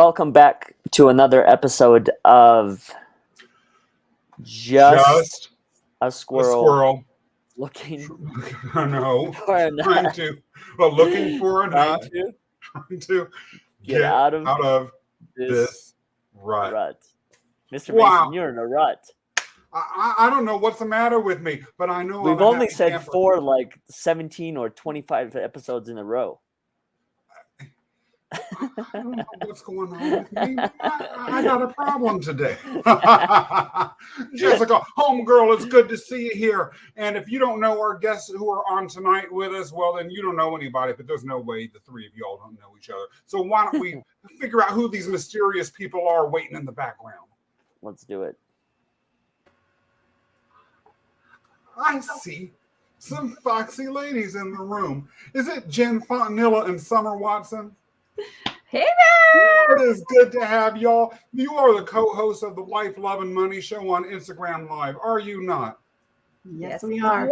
welcome back to another episode of Just a Squirrel Looking. No, for a trying nut. to. Well, looking for a Trying nut. to Trying to get out of this rut. Mr. Wow. Mason, you're in a rut. I don't know what's the matter with me, but I know We've I'm a only happy said camper. 17 or 25 episodes in a row. I don't know what's going on with me. I got a problem today. Jessica, homegirl, it's good to see you here. And if you don't know our guests who are on tonight with us, well, then you don't know anybody, but there's no way the three of y'all don't know each other. So why don't we figure out who these mysterious people are waiting in the background? Let's do it. I see some foxy ladies in the room. Is it Jen Fontanilla and Summer Watson? Hey there! It is good to have y'all. You are the co-host of the Life, Love, and Money show on Instagram Live, are you not? Yes, we are.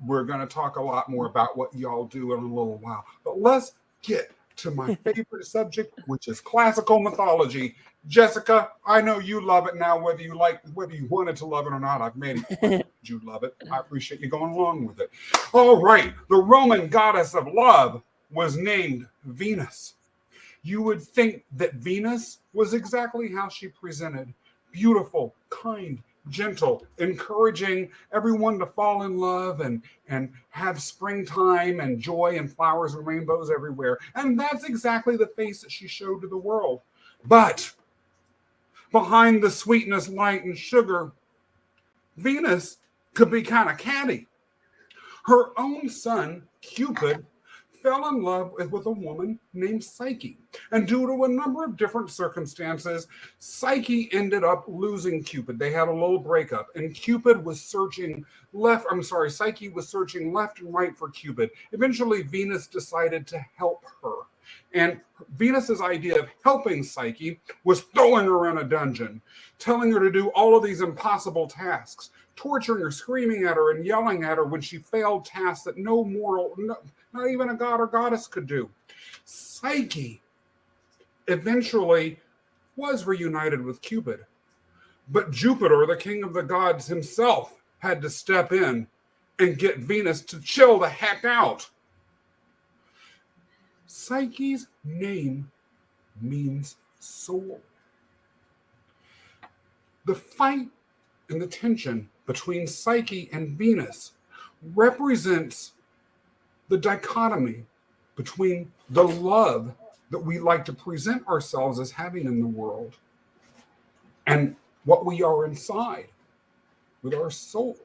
We're going to talk a lot more about what y'all do in a little while. But let's get to my favorite subject, which is classical mythology. Jessica, I know you love it now, whether you wanted to love it or not. I've made it. You love it. I appreciate you going along with it. All right. The Roman goddess of love was named Venus. You would think that Venus was exactly how she presented. Beautiful, kind, gentle, encouraging everyone to fall in love and have springtime and joy and flowers and rainbows everywhere. And that's exactly the face that she showed to the world. But behind the sweetness, light, and sugar, Venus could be kind of catty. Her own son, Cupid, fell in love with a woman named Psyche. And due to a number of different circumstances, Psyche ended up losing Cupid. They had a little breakup, and Psyche was searching left and right for Cupid. Eventually, Venus decided to help her. And Venus's idea of helping Psyche was throwing her in a dungeon, telling her to do all of these impossible tasks, torturing her, screaming at her, and yelling at her when she failed tasks that not even a god or goddess could do. Psyche eventually was reunited with Cupid, but Jupiter, the king of the gods himself, had to step in and get Venus to chill the heck out. Psyche's name means soul. The fight and the tension between Psyche and Venus represents the dichotomy between the love that we like to present ourselves as having in the world and what we are inside with our soul.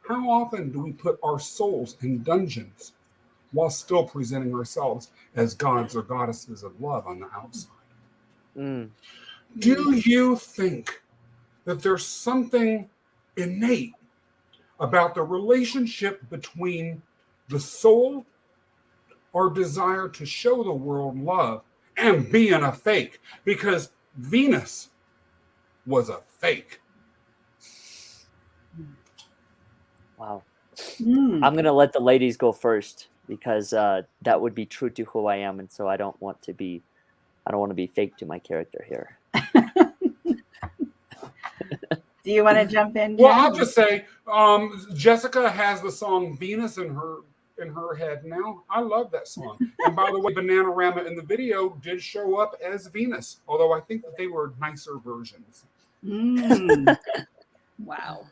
How often do we put our souls in dungeons while still presenting ourselves as gods or goddesses of love on the outside? Do you think that there's something innate about the relationship between the soul, our desire to show the world love, and being a fake? Because Venus was a fake. Wow. I'm going to let the ladies go first because that would be true to who I am. And so I don't want to be fake to my character here. Do you want to jump in, Jen? Well, I'll just say Jessica has the song Venus in her head now. I love that song. And by the way, Bananarama in the video did show up as Venus, although I think that they were nicer versions. Wow.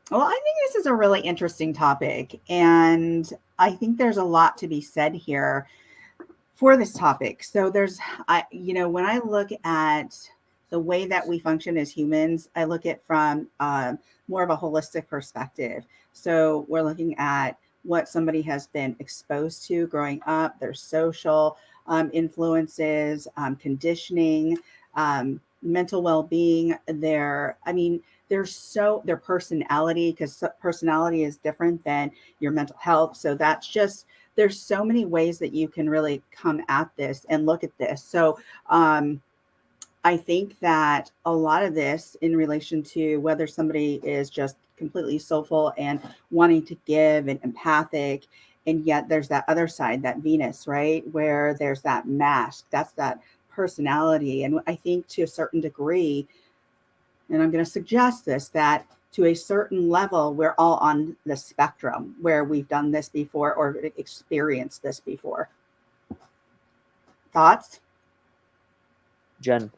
Well, I think this is a really interesting topic, and I think there's a lot to be said here for this topic. So when I look at the way that we function as humans, I look at from more of a holistic perspective. So we're looking at what somebody has been exposed to growing up, their social influences, conditioning, mental well-being, their personality, because personality is different than your mental health. So there's so many ways that you can really come at this and look at this. So I think that a lot of this in relation to whether somebody is just completely soulful and wanting to give and empathic, and yet there's that other side, that Venus, right? Where there's that mask, that's that personality. And I think to a certain degree, and I'm going to suggest this, that to a certain level, we're all on the spectrum where we've done this before or experienced this before. Thoughts? Jen?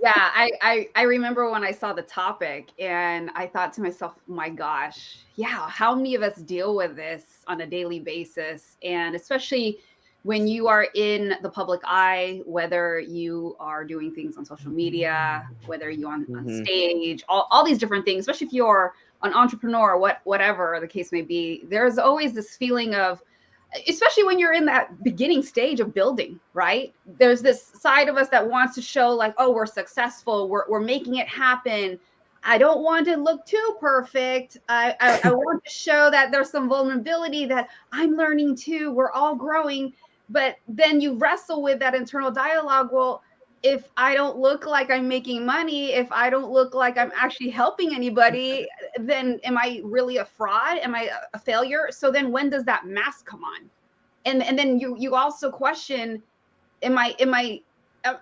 Yeah, I remember when I saw the topic and I thought to myself, my gosh, yeah, how many of us deal with this on a daily basis? And especially when you are in the public eye, whether you are doing things on social media, whether you're on stage, all these different things, especially if you're an entrepreneur, whatever the case may be, there's always this feeling of, especially when you're in that beginning stage of building, right? There's this side of us that wants to show like, oh, we're successful. We're making it happen. I don't want to look too perfect. I want to show that there's some vulnerability, that I'm learning too. We're all growing. But then you wrestle with that internal dialogue. Well, if I don't look like I'm making money, if I don't look like I'm actually helping anybody, then am I really a fraud? Am I a failure? So then when does that mask come on? And then you also question, I'm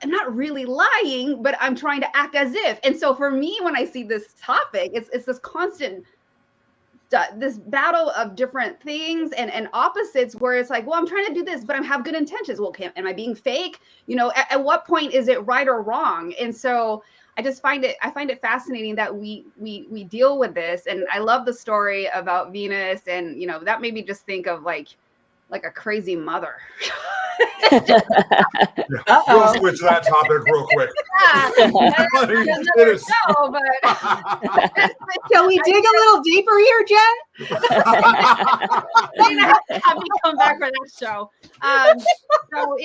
not really lying, but I'm trying to act as if. And so for me, when I see this topic, it's this constant, this battle of different things and opposites, where it's like, well, I'm trying to do this, but I have good intentions. Well, am I being fake? You know, at what point is it right or wrong? And so I find it fascinating that we deal with this. And I love the story about Venus, and you know, that made me just think of like a crazy mother. We'll switch that topic real quick. Can we dig a little deeper here, Jen? Have me come back for that show. So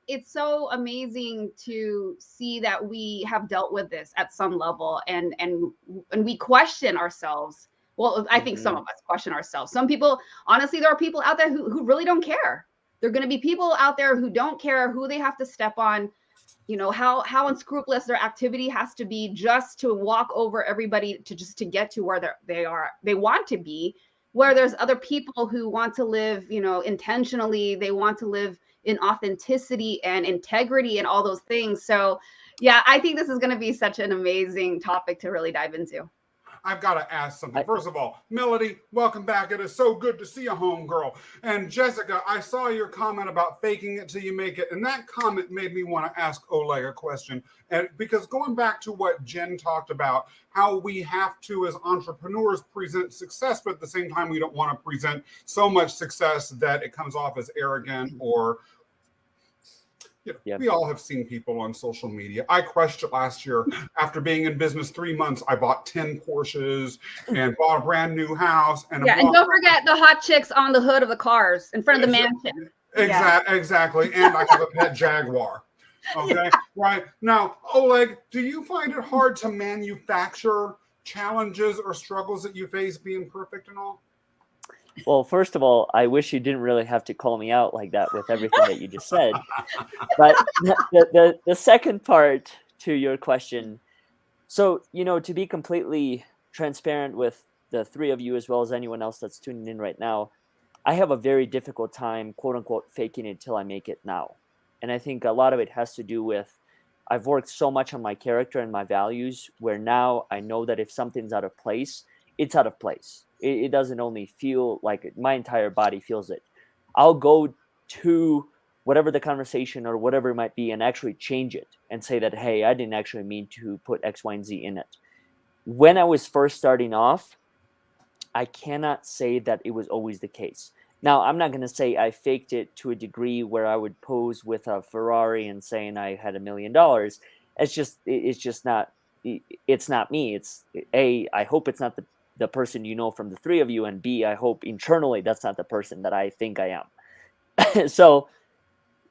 it's so amazing to see that we have dealt with this at some level, and we question ourselves. Well, I think some of us question ourselves. Some people, honestly, there are people out there who really don't care. There are going to be people out there who don't care who they have to step on, you know, how unscrupulous their activity has to be just to walk over everybody to get to where they want to be, where there's other people who want to live, you know, intentionally. They want to live in authenticity and integrity and all those things. So yeah, I think this is going to be such an amazing topic to really dive into. I've got to ask something. First of all, Melody, welcome back. It is so good to see you, homegirl. And Jessica, I saw your comment about faking it till you make it. And that comment made me want to ask Oleg a question. And because going back to what Jen talked about, how we have to, as entrepreneurs, present success, but at the same time, we don't want to present so much success that it comes off as arrogant or... We all have seen people on social media. I crushed it last year. After being in business 3 months, I bought 10 Porsches and bought a brand new house. And don't forget the hot chicks on the hood of the cars in front of the mansion. Exactly. And I have a pet Jaguar. Okay, right. Now, Oleg, do you find it hard to manufacture challenges or struggles that you face being perfect and all? Well, first of all, I wish you didn't really have to call me out like that with everything that you just said. But the second part to your question, so, you know, to be completely transparent with the three of you as well as anyone else that's tuning in right now, I have a very difficult time, quote unquote, faking it till I make it now. And I think a lot of it has to do with I've worked so much on my character and my values where now I know that if something's out of place, it's out of place. It doesn't only feel like it, my entire body feels it. I'll go to whatever the conversation or whatever it might be and actually change it and say that, hey, I didn't actually mean to put X, Y, and Z in it. When I was first starting off, I cannot say that it was always the case. Now, I'm not going to say I faked it to a degree where I would pose with a Ferrari and saying I had $1 million. It's just not me. It's A, I hope it's not the person you know from the three of you, and B, I hope internally that's not the person that I think I am. So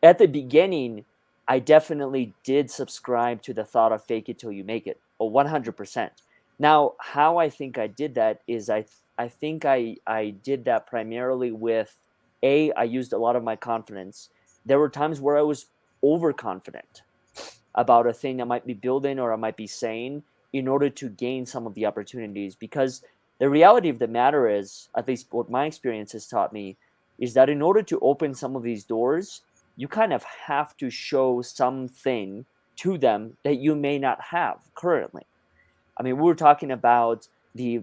at the beginning, I definitely did subscribe to the thought of fake it till you make it, 100%. Now, how I think I did that is I think I did that primarily with, I used a lot of my confidence. There were times where I was overconfident about a thing I might be building or I might be saying in order to gain some of the opportunities. Because the reality of the matter is, at least what my experience has taught me, is that in order to open some of these doors, you kind of have to show something to them that you may not have currently. I mean, we were talking about the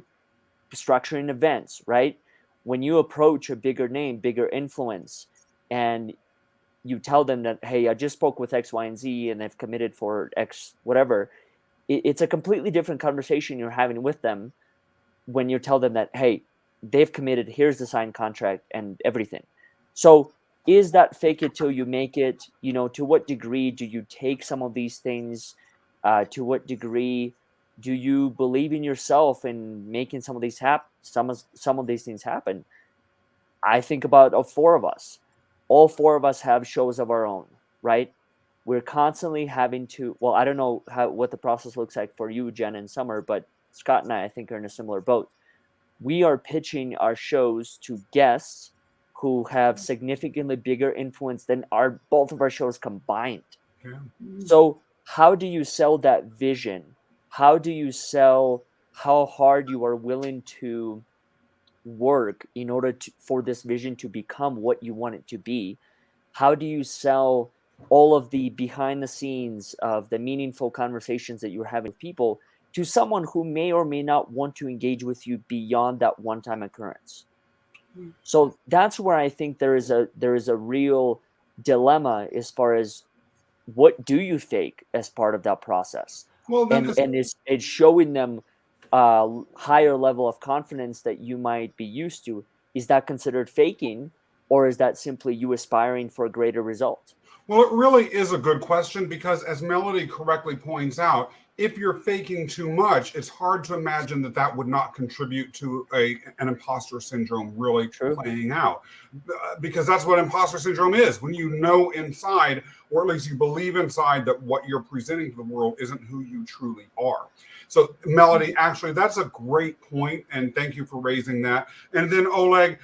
structuring events, right? When you approach a bigger name, bigger influence, and you tell them that, hey, I just spoke with X, Y, and Z, and they've committed for X, whatever, it's a completely different conversation you're having with them when you tell them that, hey, they've committed, here's the signed contract and everything. So is that fake it till you make it? You know, to what degree do you take some of these things? To what degree do you believe in yourself and making some of these some of these things happen? I think about all four of us. All four of us have shows of our own, right? We're constantly having to. Well, I don't know what the process looks like for you, Jen and Summer, but Scott and I think, are in a similar boat. We are pitching our shows to guests who have significantly bigger influence than both of our shows combined. Yeah. So how do you sell that vision? How do you sell how hard you are willing to work in order for this vision to become what you want it to be? How do you sell all of the behind the scenes of the meaningful conversations that you're having with people to someone who may or may not want to engage with you beyond that one-time occurrence? So that's where I think there is a real dilemma as far as what do you fake as part of that process, Well, then and it's showing them a higher level of confidence that you might be used to. Is that considered faking, or is that simply you aspiring for a greater result? Well, it really is a good question because, as Melody correctly points out, if you're faking too much, it's hard to imagine that that would not contribute to an imposter syndrome really playing out. Because that's what imposter syndrome is. When you know inside, or at least you believe inside, that what you're presenting to the world isn't who you truly are. So, Melody, actually, that's a great point, and thank you for raising that. And then, Oleg,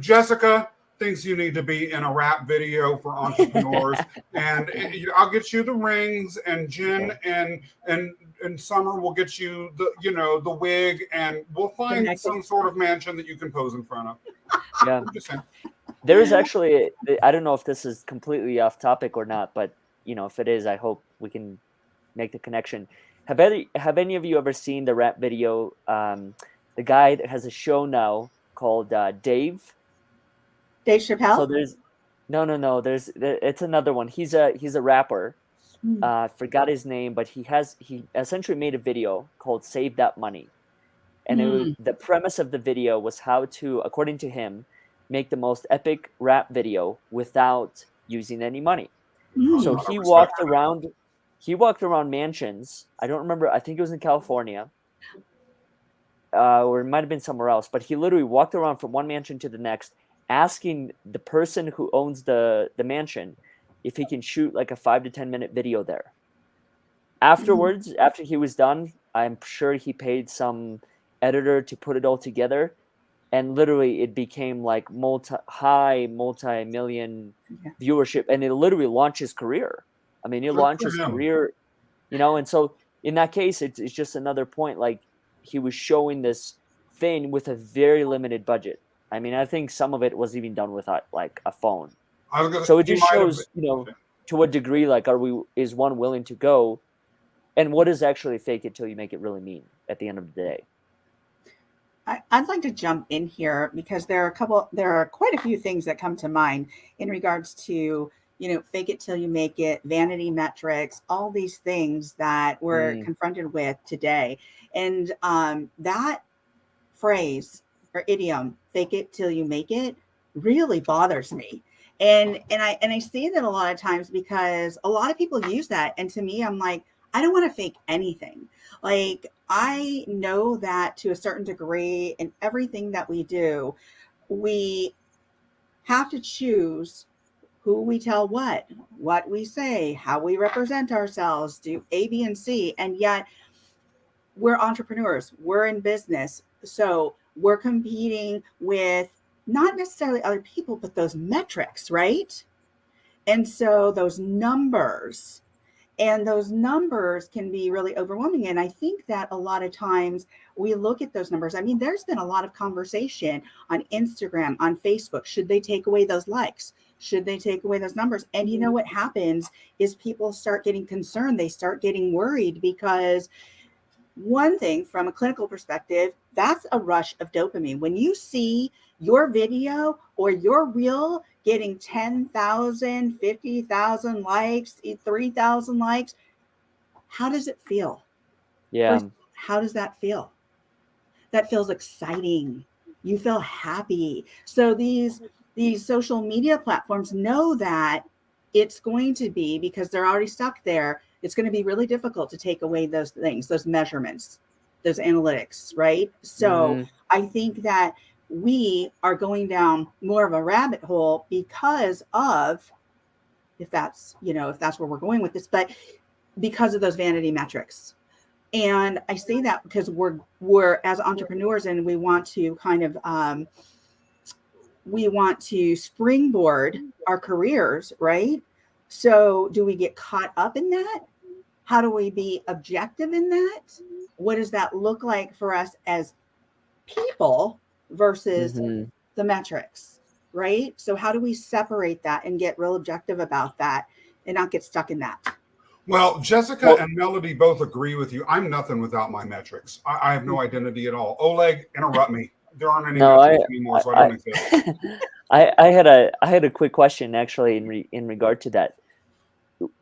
Jessica thinks you need to be in a rap video for entrepreneurs, and I'll get you the rings, and Jen and Summer will get you the wig, and we'll find some sort of mansion that you can pose in front of. Yeah. I'm just saying. There is actually, I don't know if this is completely off topic or not, but if it is, I hope we can make the connection. Have any of you ever seen the rap video? The guy that has a show now called Dave Chappelle? So there's no. It's another one. He's a rapper. Forgot his name, but he essentially made a video called "Save That Money," and the premise of the video was how to, according to him, make the most epic rap video without using any money. So he walked around mansions. I don't remember. I think it was in California, or it might have been somewhere else. But he literally walked around from one mansion to the next, asking the person who owns the mansion if he can shoot like a 5 to 10 minute video there. Afterwards, after he was done, I'm sure he paid some editor to put it all together, and literally it became like multi-million viewership, and it literally launched his career. I mean, it launched his career, and so in that case, it's just another point. Like, he was showing this thing with a very limited budget. I mean, I think some of it was even done without like a phone. So it just shows, to what degree, like, is one willing to go, and what is actually fake it till you make it really mean at the end of the day. I'd like to jump in here because there are quite a few things that come to mind in regards to, fake it till you make it, vanity metrics, all these things that we're confronted with today. And that phrase or idiom, fake it till you make it, really bothers me. And I say that a lot of times because a lot of people use that. And to me, I'm like, I don't want to fake anything. Like, I know that to a certain degree in everything that we do, we have to choose who we tell what we say, how we represent ourselves, do A, B, and C. And yet we're entrepreneurs, we're in business. So we're competing with not necessarily other people, but those metrics, right? And so those numbers can be really overwhelming. And I think that a lot of times we look at those numbers. I mean, there's been a lot of conversation on Instagram, on Facebook. Should they take away those likes? Should they take away those numbers? And you know what happens is people start getting concerned. They start getting worried because one thing from a clinical perspective, that's a rush of dopamine. When you see your video or your reel getting 10,000, 50,000 likes, 3,000 likes, how does it feel? Yeah. First, how does that feel? That feels exciting. You feel happy. So these social media platforms know that it's going to be, because they're already stuck there, it's going to be really difficult to take away those things, those measurements, those analytics, right? So Mhm. I think that we are going down more of a rabbit hole because of, if that's where we're going with this, but because of those vanity metrics. And I say that because we're as entrepreneurs, and we want to kind of we want to springboard our careers, right? So do we get caught up in that? How do we be objective in that? What does that look like for us as people versus Mhm. the metrics, right? So how do we separate that and get real objective about that and not get stuck in that? Well, Jessica Well, and Melody both agree with you. I'm nothing without my metrics. I have no identity at all. Oleg, interrupt me. There aren't any no, metrics anymore, so I I don't exist. I had a quick question actually in regard to that.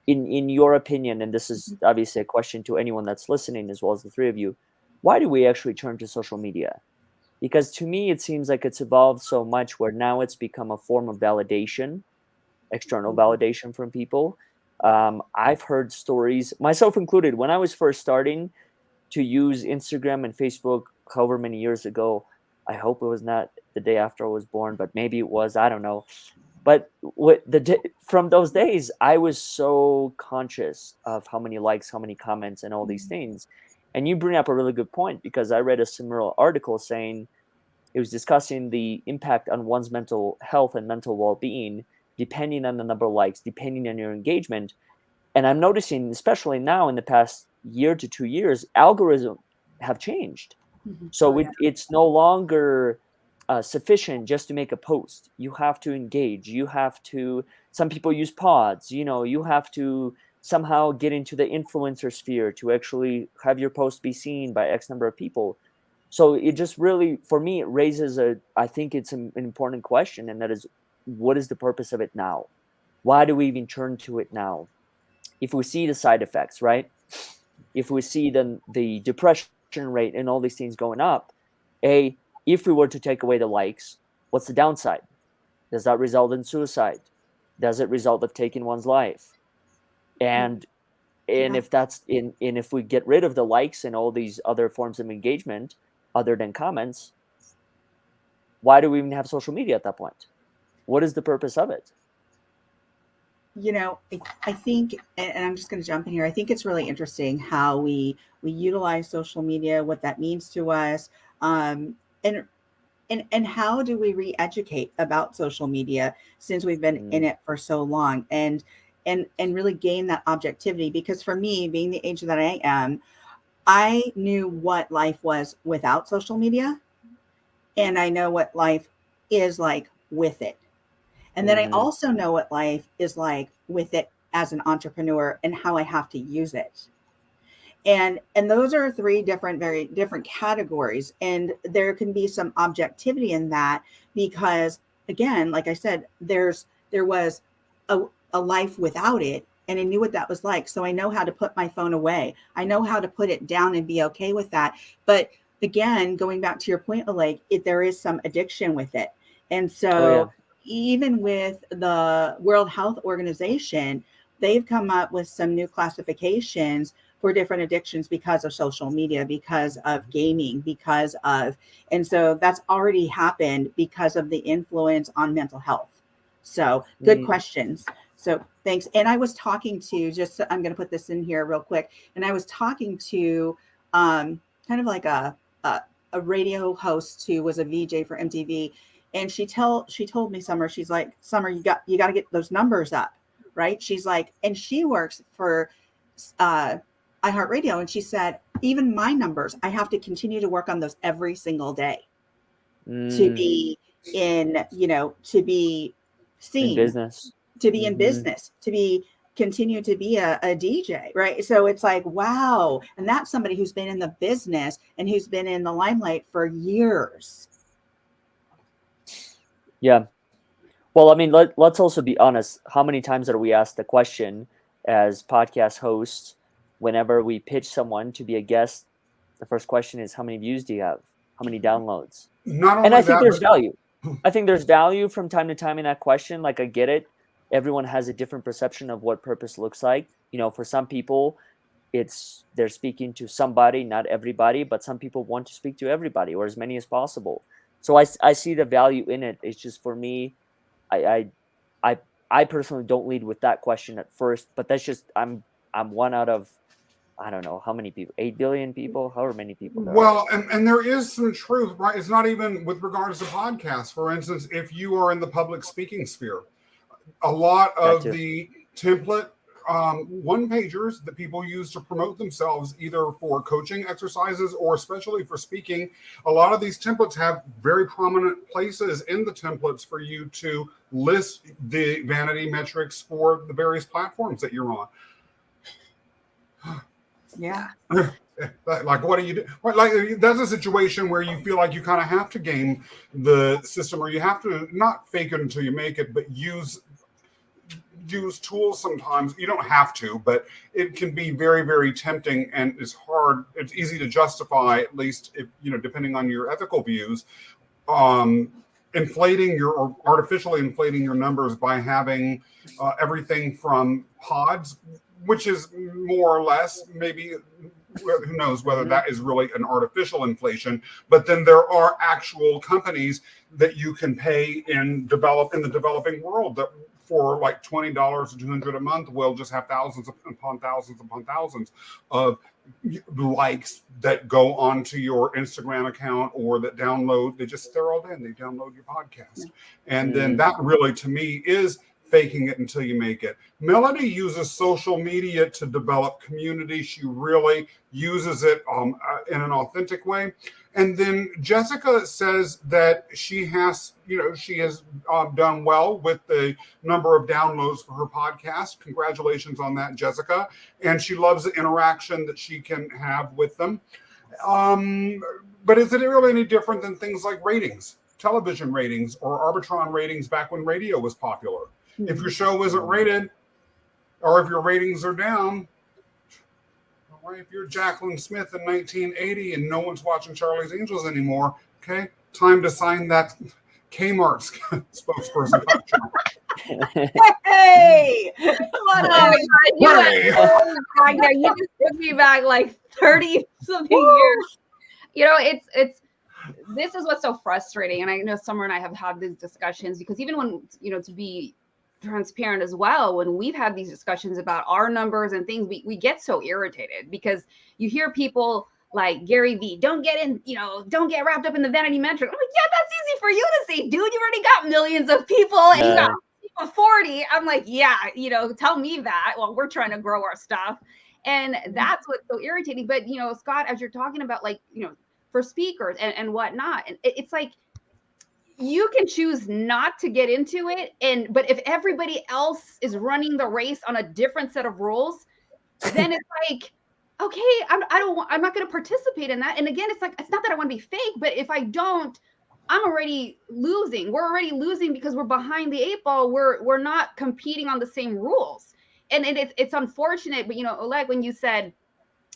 In your opinion, and this is obviously a question to anyone that's listening as well as the three of you, why do we actually turn to social media? Because to me, it seems like it's evolved so much where now it's become a form of validation, external validation from people. I've heard stories, myself included, when I was first starting to use Instagram and Facebook, however many years ago. I hope it was not the day after I was born, but maybe it was. I don't know. But from those days, I was so conscious of how many likes, how many comments, and all these things. And you bring up a really good point, because I read a similar article saying it was discussing the impact on one's mental health and mental well-being depending on the number of likes, depending on your engagement. And I'm noticing, especially now in the past year to 2 years, algorithms have changed. So Oh, yeah. it's no longer sufficient just to make a post. You have to engage. You have to. Some people use pods. You have to somehow get into the influencer sphere to actually have your post be seen by X number of people. So it just really, for me, it raises I think it's an important question, and that is, what is the purpose of it now? Why do we even turn to it now? If we see the side effects, right? If we see the depression rate and all these things going up, if we were to take away the likes, what's the downside? Does that result in suicide? Does it result of taking one's life? And Yeah. if that's in if we get rid of the likes and all these other forms of engagement other than comments, why do we even have social media at that point? What is the purpose of it? I think, and I'm just going to jump in here. I think it's really interesting how we utilize social media, what that means to us, and how do we re-educate about social media since we've been Mm, in it for so long, and really gain that objectivity. Because for me, being the age that I am, I knew what life was without social media, and I know what life is like with it. And then I mhm, also know what life is like with it as an entrepreneur and how I have to use it. And those are three very different categories. And there can be some objectivity in that because, again, like I said, there was a, a life without it. And I knew what that was like. So I know how to put my phone away. I know how to put it down and be okay with that. But again, going back to your point, Oleg, there is some addiction with it. And oh yeah. so even with the World Health Organization, they've come up with some new classifications for different addictions because of social media, because of gaming, and so that's already happened because of the influence on mental health. So good Mm, questions. So thanks. And I was talking to, I'm going to put this in here real quick. And I was talking to kind of like a radio host who was a VJ for MTV. And she told me, Summer, she's like, Summer, you got to get those numbers up. Right. She's like, and she works for iHeartRadio. And she said, even my numbers, I have to continue to work on those every single day to mm, be in, to be seen, business, to be in business, to be continue to be a DJ, right? So it's like, wow. And that's somebody who's been in the business and who's been in the limelight for years. Yeah. Well, I mean, let's also be honest. How many times are we asked the question as podcast hosts whenever we pitch someone to be a guest? The first question is, how many views do you have? How many downloads? Not And only I think that, there's but value. I think there's value from time to time in that question. Like, I get it. Everyone has a different perception of what purpose looks like. You know, for some people, they're speaking to somebody, not everybody, but some people want to speak to everybody or as many as possible. So I see the value in it. It's just, for me, I personally don't lead with that question at first, but that's just, I'm one out of, I don't know how many people, 8 billion people, however many people there are. well, and there is some truth, right? It's not even with regards to podcasts. For instance, if you are in the public speaking sphere, a lot of the template one-pagers that people use to promote themselves, either for coaching exercises or especially for speaking, a lot of these templates have very prominent places in the templates for you to list the vanity metrics for the various platforms that you're on. Yeah. Like, what do you do? Like, that's a situation where you feel like you kind of have to game the system, or you have to not fake it until you make it, but use tools sometimes. You don't have to, but it can be very, very tempting, and it's hard. It's easy to justify, at least if, depending on your ethical views, artificially inflating your numbers by having everything from pods, which is more or less, maybe, who knows whether that is really an artificial inflation, but then there are actual companies that you can pay in the developing world that for like $20 or $200 a month will just have thousands upon thousands of likes that go onto your Instagram account, or that download. They're all in. They download your podcast, and then that really, to me, is faking it until you make it. Melody uses social media to develop community. She really uses it in an authentic way. And then Jessica says that she has done well with the number of downloads for her podcast. Congratulations on that, Jessica. And she loves the interaction that she can have with them. But is it really any different than things like ratings, television ratings, or Arbitron ratings back when radio was popular? If your show isn't rated, or if your ratings are down, if you're Jacqueline Smith in 1980 and no one's watching Charlie's Angels anymore, okay, time to sign that Kmart spokesperson contract. Hey, come on, you just took me back like 30 something years. It's this is what's so frustrating, and I know Summer and I have had these discussions, because even when to be transparent as well, when we've had these discussions about our numbers and things, we get so irritated, because you hear people like Gary Vee, don't get wrapped up in the vanity metric. I'm like, yeah, that's easy for you to say, dude. You already got millions of people, and you got 40. I'm like, yeah, tell me that. Well, we're trying to grow our stuff, and that's what's so irritating. But Scott, as you're talking about, like, for speakers and whatnot, and it's like, you can choose not to get into it, but if everybody else is running the race on a different set of rules, then it's like, okay, I'm not going to participate in that. And again, it's like, it's not that I want to be fake, but if I don't, I'm already losing. We're already losing because we're behind the 8 ball. We're not competing on the same rules, and it's unfortunate. But Oleg, when you said,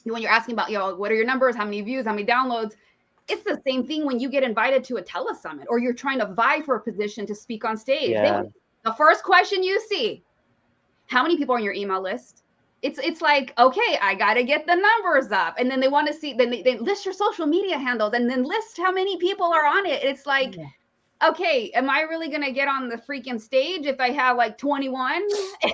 when you're asking about what are your numbers, how many views, how many downloads. It's the same thing when you get invited to a telesummit, or you're trying to vie for a position to speak on stage. Yeah. The first question you see, how many people are on your email list? It's like, okay, I got to get the numbers up. And then they want to see, then they list your social media handles, and then list how many people are on it. It's like, okay, am I really going to get on the freaking stage if I have like 21 and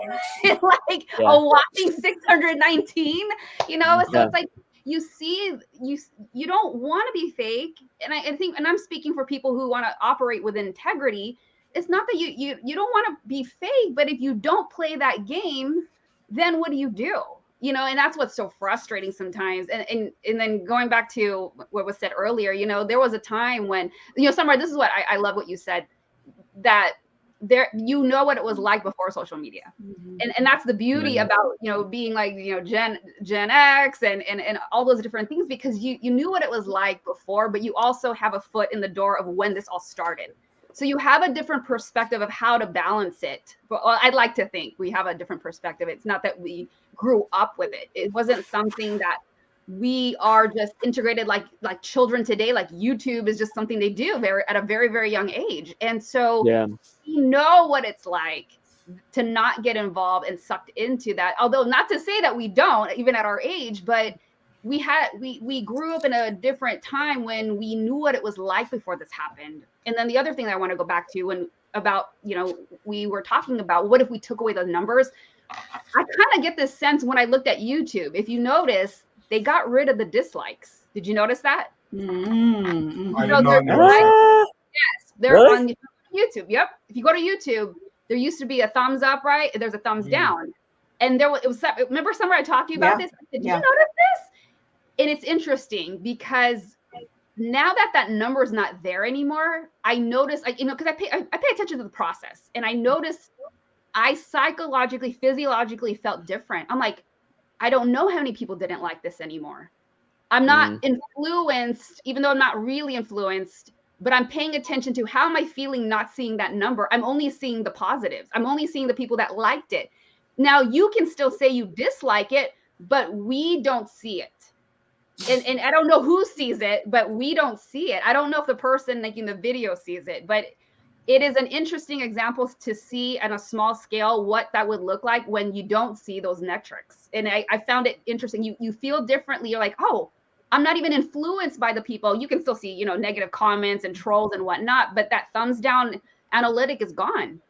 like a whopping 619, So it's like, you see, you don't want to be fake. And I think, and I'm speaking for people who want to operate with integrity. It's not that you don't want to be fake, but if you don't play that game, then what do you do? And that's what's so frustrating sometimes. And then going back to what was said earlier, there was a time when, Summer, this is what I love what you said, that there, you know what it was like before social media. And that's the beauty about, you know, being like, you know, Gen X and all those different things, because you knew what it was like before, but you also have a foot in the door of when this all started. So you have a different perspective of how to balance it. But I'd like to think we have a different perspective. It's not that we grew up with it. It wasn't something that we are just integrated like children today. Like YouTube is just something they do at a very, very young age. And so we know what it's like to not get involved and sucked into that. Although not to say that we don't, even at our age, but we grew up in a different time when we knew what it was like before this happened. And then the other thing that I want to go back to, when about, you know, we were talking about what if we took away those numbers. I kind of get this sense when I looked at YouTube. If you notice, they got rid of the dislikes. Did you notice that? I did not know. Yes, they're on YouTube. Yep. If you go to YouTube, there used to be a thumbs up, right? There's a thumbs down. And there was, remember Summer, I talked to you about this? Did you notice this? And it's interesting because now that number is not there anymore, I notice, like, you know, because I pay attention to the process, and I noticed I psychologically, physiologically felt different. I'm like, I don't know how many people didn't like this anymore. I'm not influenced, even though I'm not really influenced, but I'm paying attention to how am I feeling not seeing that number. I'm only seeing the positives. I'm only seeing the people that liked it. Now you can still say you dislike it, but we don't see it. And I don't know who sees it, but we don't see it. I don't know if the person making the video sees it, but it is an interesting example to see on a small scale what that would look like when you don't see those metrics. And I found it interesting. You feel differently. You're like, oh, I'm not even influenced by the people. You can still see, you know, negative comments and trolls and whatnot, but that thumbs down analytic is gone.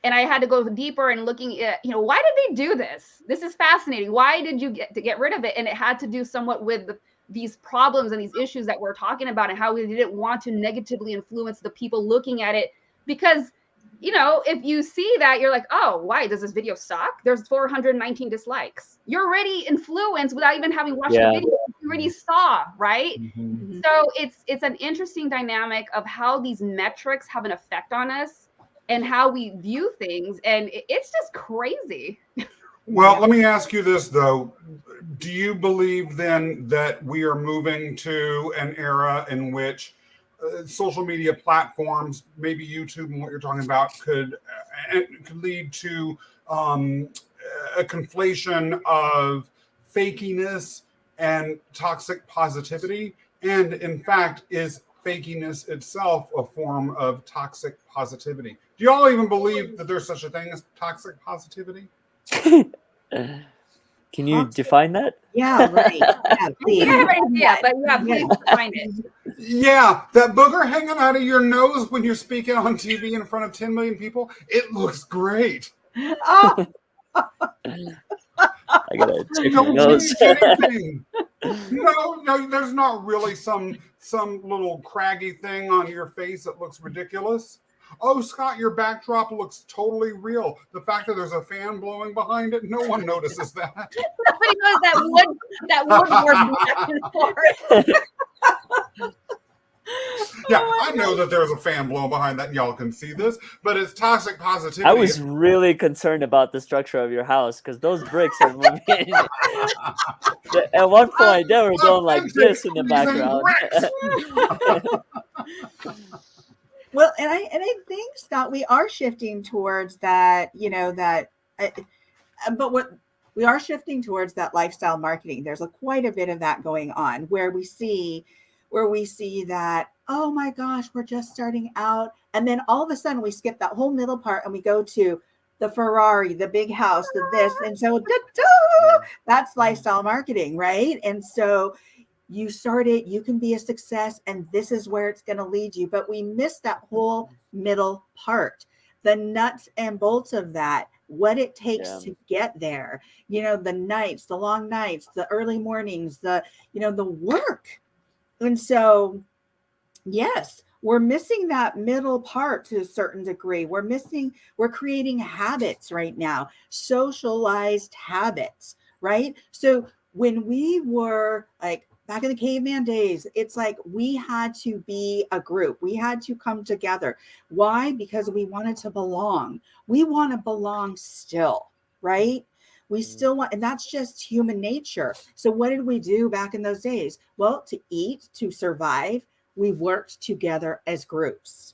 And I had to go deeper and looking at, you know, why did they do this? This is fascinating. Why did you get rid of it? And it had to do somewhat with these problems and these issues that we're talking about, and how we didn't want to negatively influence the people looking at it. Because, you know, if you see that, you're like, oh, why does this video suck? There's 419 dislikes. You're already influenced without even having watched the video. You already saw, right? So it's an interesting dynamic of how these metrics have an effect on us and how we view things. And it's just crazy. Well, let me ask you this, though. Do you believe then that we are moving to an era in which social media platforms, maybe YouTube and what you're talking about, could lead to a conflation of fakiness and toxic positivity? And in fact, is fakiness itself a form of toxic positivity? Do you all even believe that there's such a thing as toxic positivity? Can you define that? Yeah, right. Yeah, please. Please define it. Yeah, that booger hanging out of your nose when you're speaking on TV in front of 10 million people, it looks great. Oh. I gotta check Don't your nose. change anything. No, there's not really some little craggy thing on your face that looks ridiculous. Oh, Scott, your backdrop looks totally real. The fact that there's a fan blowing behind it, no one notices that. Nobody knows that woodwork back and forth. Yeah, I know that there's a fan blowing behind that, and y'all can see this, but it's toxic positivity. I was really concerned about the structure of your house because those bricks are moving. At one point, they were going like this in the background. Well, and I think, Scott, we are shifting towards that, you know, we are shifting towards that lifestyle marketing. There's quite a bit of that going on where we see that, oh my gosh, we're just starting out. And then all of a sudden we skip that whole middle part and we go to the Ferrari, the big house, the this. And so that's lifestyle marketing, right? And so you start it, you can be a success, and this is where it's going to lead you. But we miss that whole middle part, the nuts and bolts of that, what it takes to get there. You know, the nights, the long nights, the early mornings, the work. And so, yes, we're missing that middle part to a certain degree. We're creating habits right now, socialized habits, right? So when we were like back in the caveman days, it's like we had to be a group. We had to come together. Why? Because we wanted to belong. We want to belong still, right? We still want, and that's just human nature. So what did we do back in those days? Well, to eat, to survive, we worked together as groups.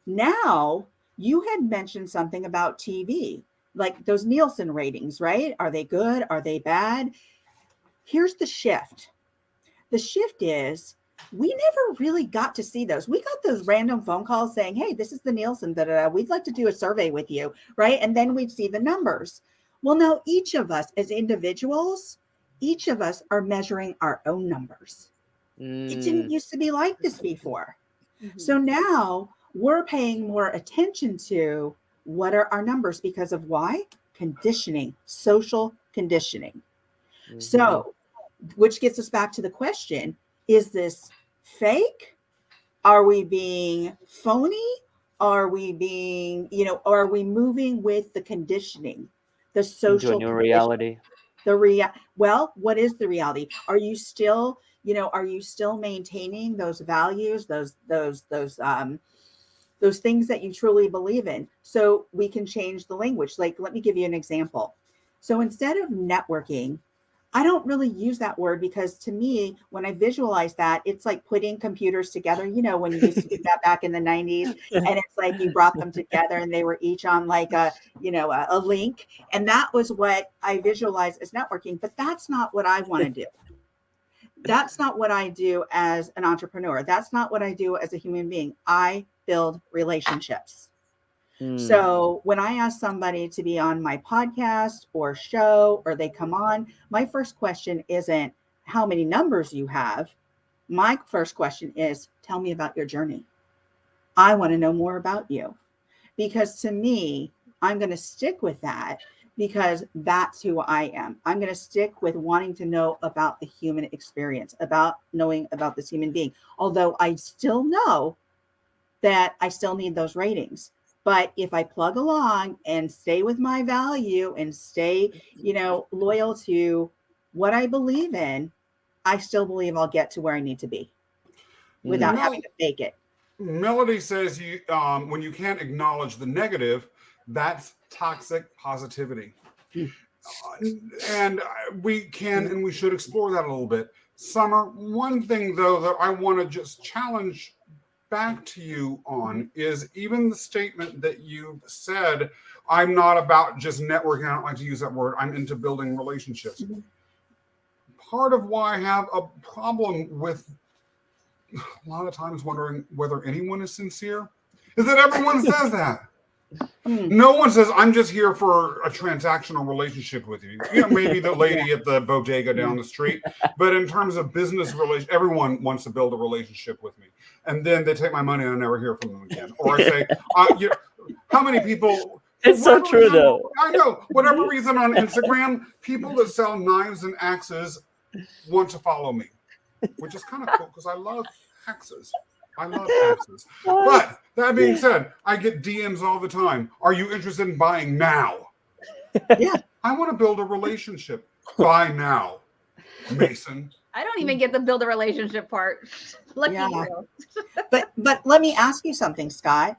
Now, you had mentioned something about TV, like those Nielsen ratings, right? Are they good? Are they bad? Here's the shift. The shift is we never really got to see those. We got those random phone calls saying, hey, this is the Nielsen, we'd like to do a survey with you, right? And then we'd see the numbers. Well, now each of us as individuals, each of us are measuring our own numbers. It didn't used to be like this before. So now we're paying more attention to what are our numbers because of why? Conditioning, social conditioning. So, which gets us back to the question, is this fake? Are we being phony? Are we being, are we moving with the conditioning, the social into a new reality? Well, what is the reality? Are you still, are you still maintaining those values, those things that you truly believe in? So we can change the language. Like, let me give you an example. So instead of networking, I don't really use that word because to me, when I visualize that, it's like putting computers together. When you used to do that back in the 90s, and it's like you brought them together and they were each on like a link. And that was what I visualize as networking, but that's not what I want to do. That's not what I do as an entrepreneur. That's not what I do as a human being. I build relationships. So when I ask somebody to be on my podcast or show, or they come on, my first question isn't how many numbers you have. My first question is, tell me about your journey. I want to know more about you, because to me, I'm going to stick with that because that's who I am. I'm going to stick with wanting to know about the human experience, about knowing about this human being. Although I still know that I still need those ratings. But if I plug along and stay with my value and stay, loyal to what I believe in, I still believe I'll get to where I need to be without having to fake it. Melody says when you can't acknowledge the negative, that's toxic positivity. And we can and we should explore that a little bit. Summer, one thing, though, that I want to just challenge back to you on is even the statement that you said, I'm not about just networking. I don't like to use that word. I'm into building relationships. Part of why I have a problem with a lot of times wondering whether anyone is sincere is that everyone says that. No one says, I'm just here for a transactional relationship with you. Maybe the lady at the bodega down the street. But in terms of business relations, everyone wants to build a relationship with me. And then they take my money and I never hear from them again. Or I say, how many people... It's so true, though. I know. Whatever reason on Instagram, people that sell knives and axes want to follow me, which is kind of cool because I love axes. But that being said, I get DMs all the time. Are you interested in buying now? Yeah. I want to build a relationship. Buy now, Mason. I don't even get the build a relationship part. Lucky you. But let me ask you something, Scott.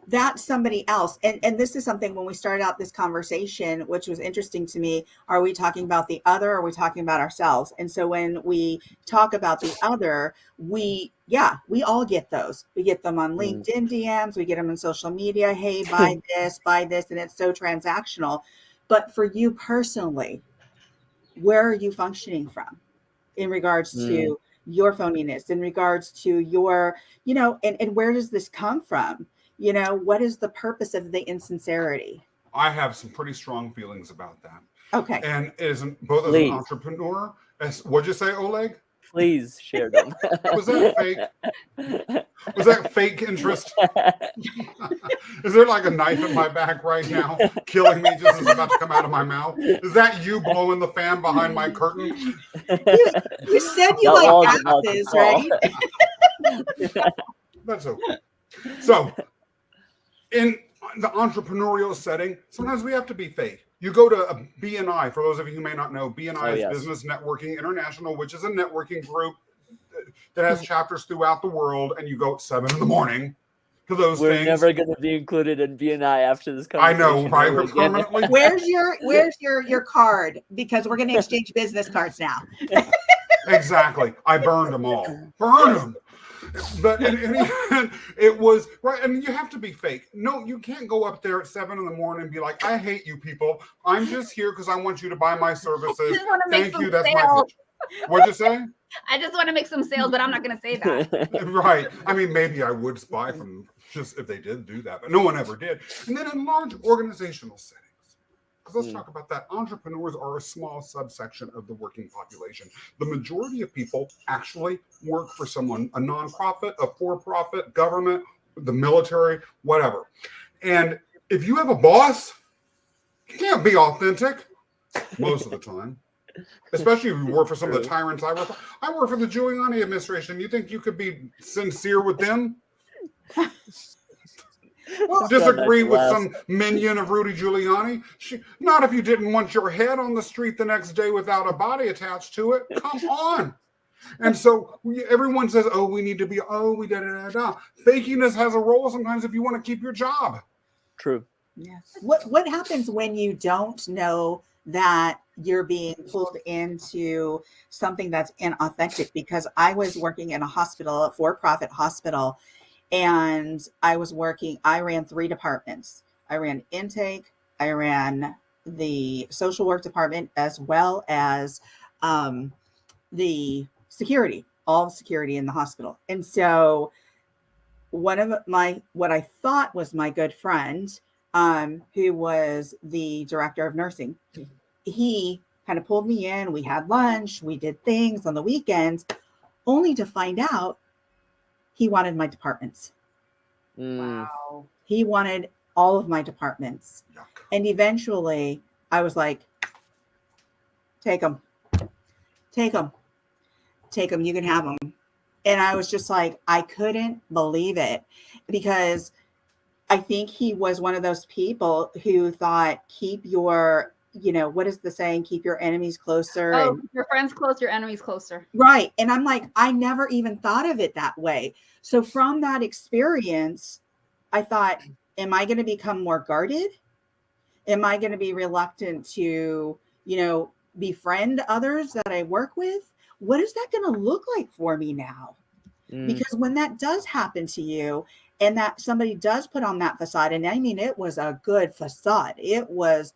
That's somebody else. And this is something when we started out this conversation, which was interesting to me. Are we talking about the other or are we talking about ourselves? And so when we talk about the other, we all get those. We get them on LinkedIn DMs. We get them on social media. Hey, buy this. And it's so transactional. But for you personally, where are you functioning from in regards to your phoniness, in regards to your, and where does this come from? What is the purpose of the insincerity? I have some pretty strong feelings about that. Okay. And both as an entrepreneur, what'd you say, Oleg? Please share them. Was that fake? Was that fake interest? Is there like a knife in my back right now, killing me just as it's about to come out of my mouth? Is that you blowing the fan behind my curtain? You said you like axes, right? That's okay. So, in the entrepreneurial setting, sometimes we have to be fake. You go to a BNI, for those of you who may not know, BNI is yes. Business Networking International, which is a networking group that has chapters throughout the world, and you go at 7 a.m. to those We're things. never going to be included in BNI after this I conversation. know, right? ever We're again. permanently. Where's your card? Because we're going to exchange business cards now. Exactly. I burned them all. Burn them. But it was right. I mean, you have to be fake. No, you can't go up there at 7 a.m. and be like, I hate you people. I'm just here because I want you to buy my services. just wanna make Thank some you. That's sales. my pitch. What'd you say? I just want to make some sales, but I'm not going to say that. Right. I mean, maybe I would spy from just if they did do that, but no one ever did. And then in large organizational settings, because let's talk about that. Entrepreneurs are a small subsection of the working population. The majority of people actually work for someone, a nonprofit, a for-profit, government, the military, whatever. And if you have a boss, you can't be authentic most of the time. Especially if you work for some of the tyrants I work for. I work for the Giuliani administration. You think you could be sincere with them? Disagree with some minion of Rudy Giuliani? Not if you didn't want your head on the street the next day without a body attached to it. Come on. And so everyone says, oh, we need to be, we da-da-da-da. Fakiness has a role sometimes if you want to keep your job. True. Yeah. What happens when you don't know that you're being pulled into something that's inauthentic? Because I was working in a hospital, a for-profit hospital, and I ran 3 departments. I ran intake, I ran the social work department, as well as the security, all the security in the hospital. And so one of what I thought was my good friend, who was the director of nursing, he kind of pulled me in. We had lunch, we did things on the weekends, only to find out he wanted my departments. Wow. He wanted all of my departments. Yuck. And eventually I was like, take them. You can have them. And I was just like, I couldn't believe it, because I think he was one of those people who thought, keep your, what is the saying? Keep your enemies closer. Oh, your friends close, your enemies closer. Right. And I'm like, I never even thought of it that way. So from that experience, I thought, am I going to become more guarded? Am I going to be reluctant to, befriend others that I work with? What is that going to look like for me now? Because when that does happen to you, and that somebody does put on that facade, and I mean, it was a good facade. It was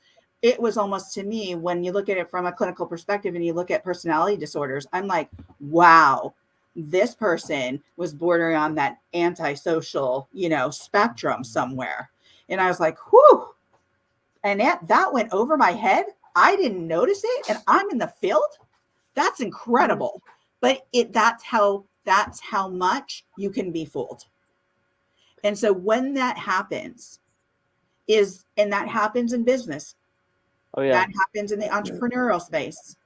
almost, to me, when you look at it from a clinical perspective and you look at personality disorders, I'm like, wow, this person was bordering on that antisocial, spectrum somewhere. And I was like, whew. And that went over my head. I didn't notice it. And I'm in the field. That's incredible. But that's how much you can be fooled. And so when that happens, and that happens in business, that happens in the entrepreneurial space,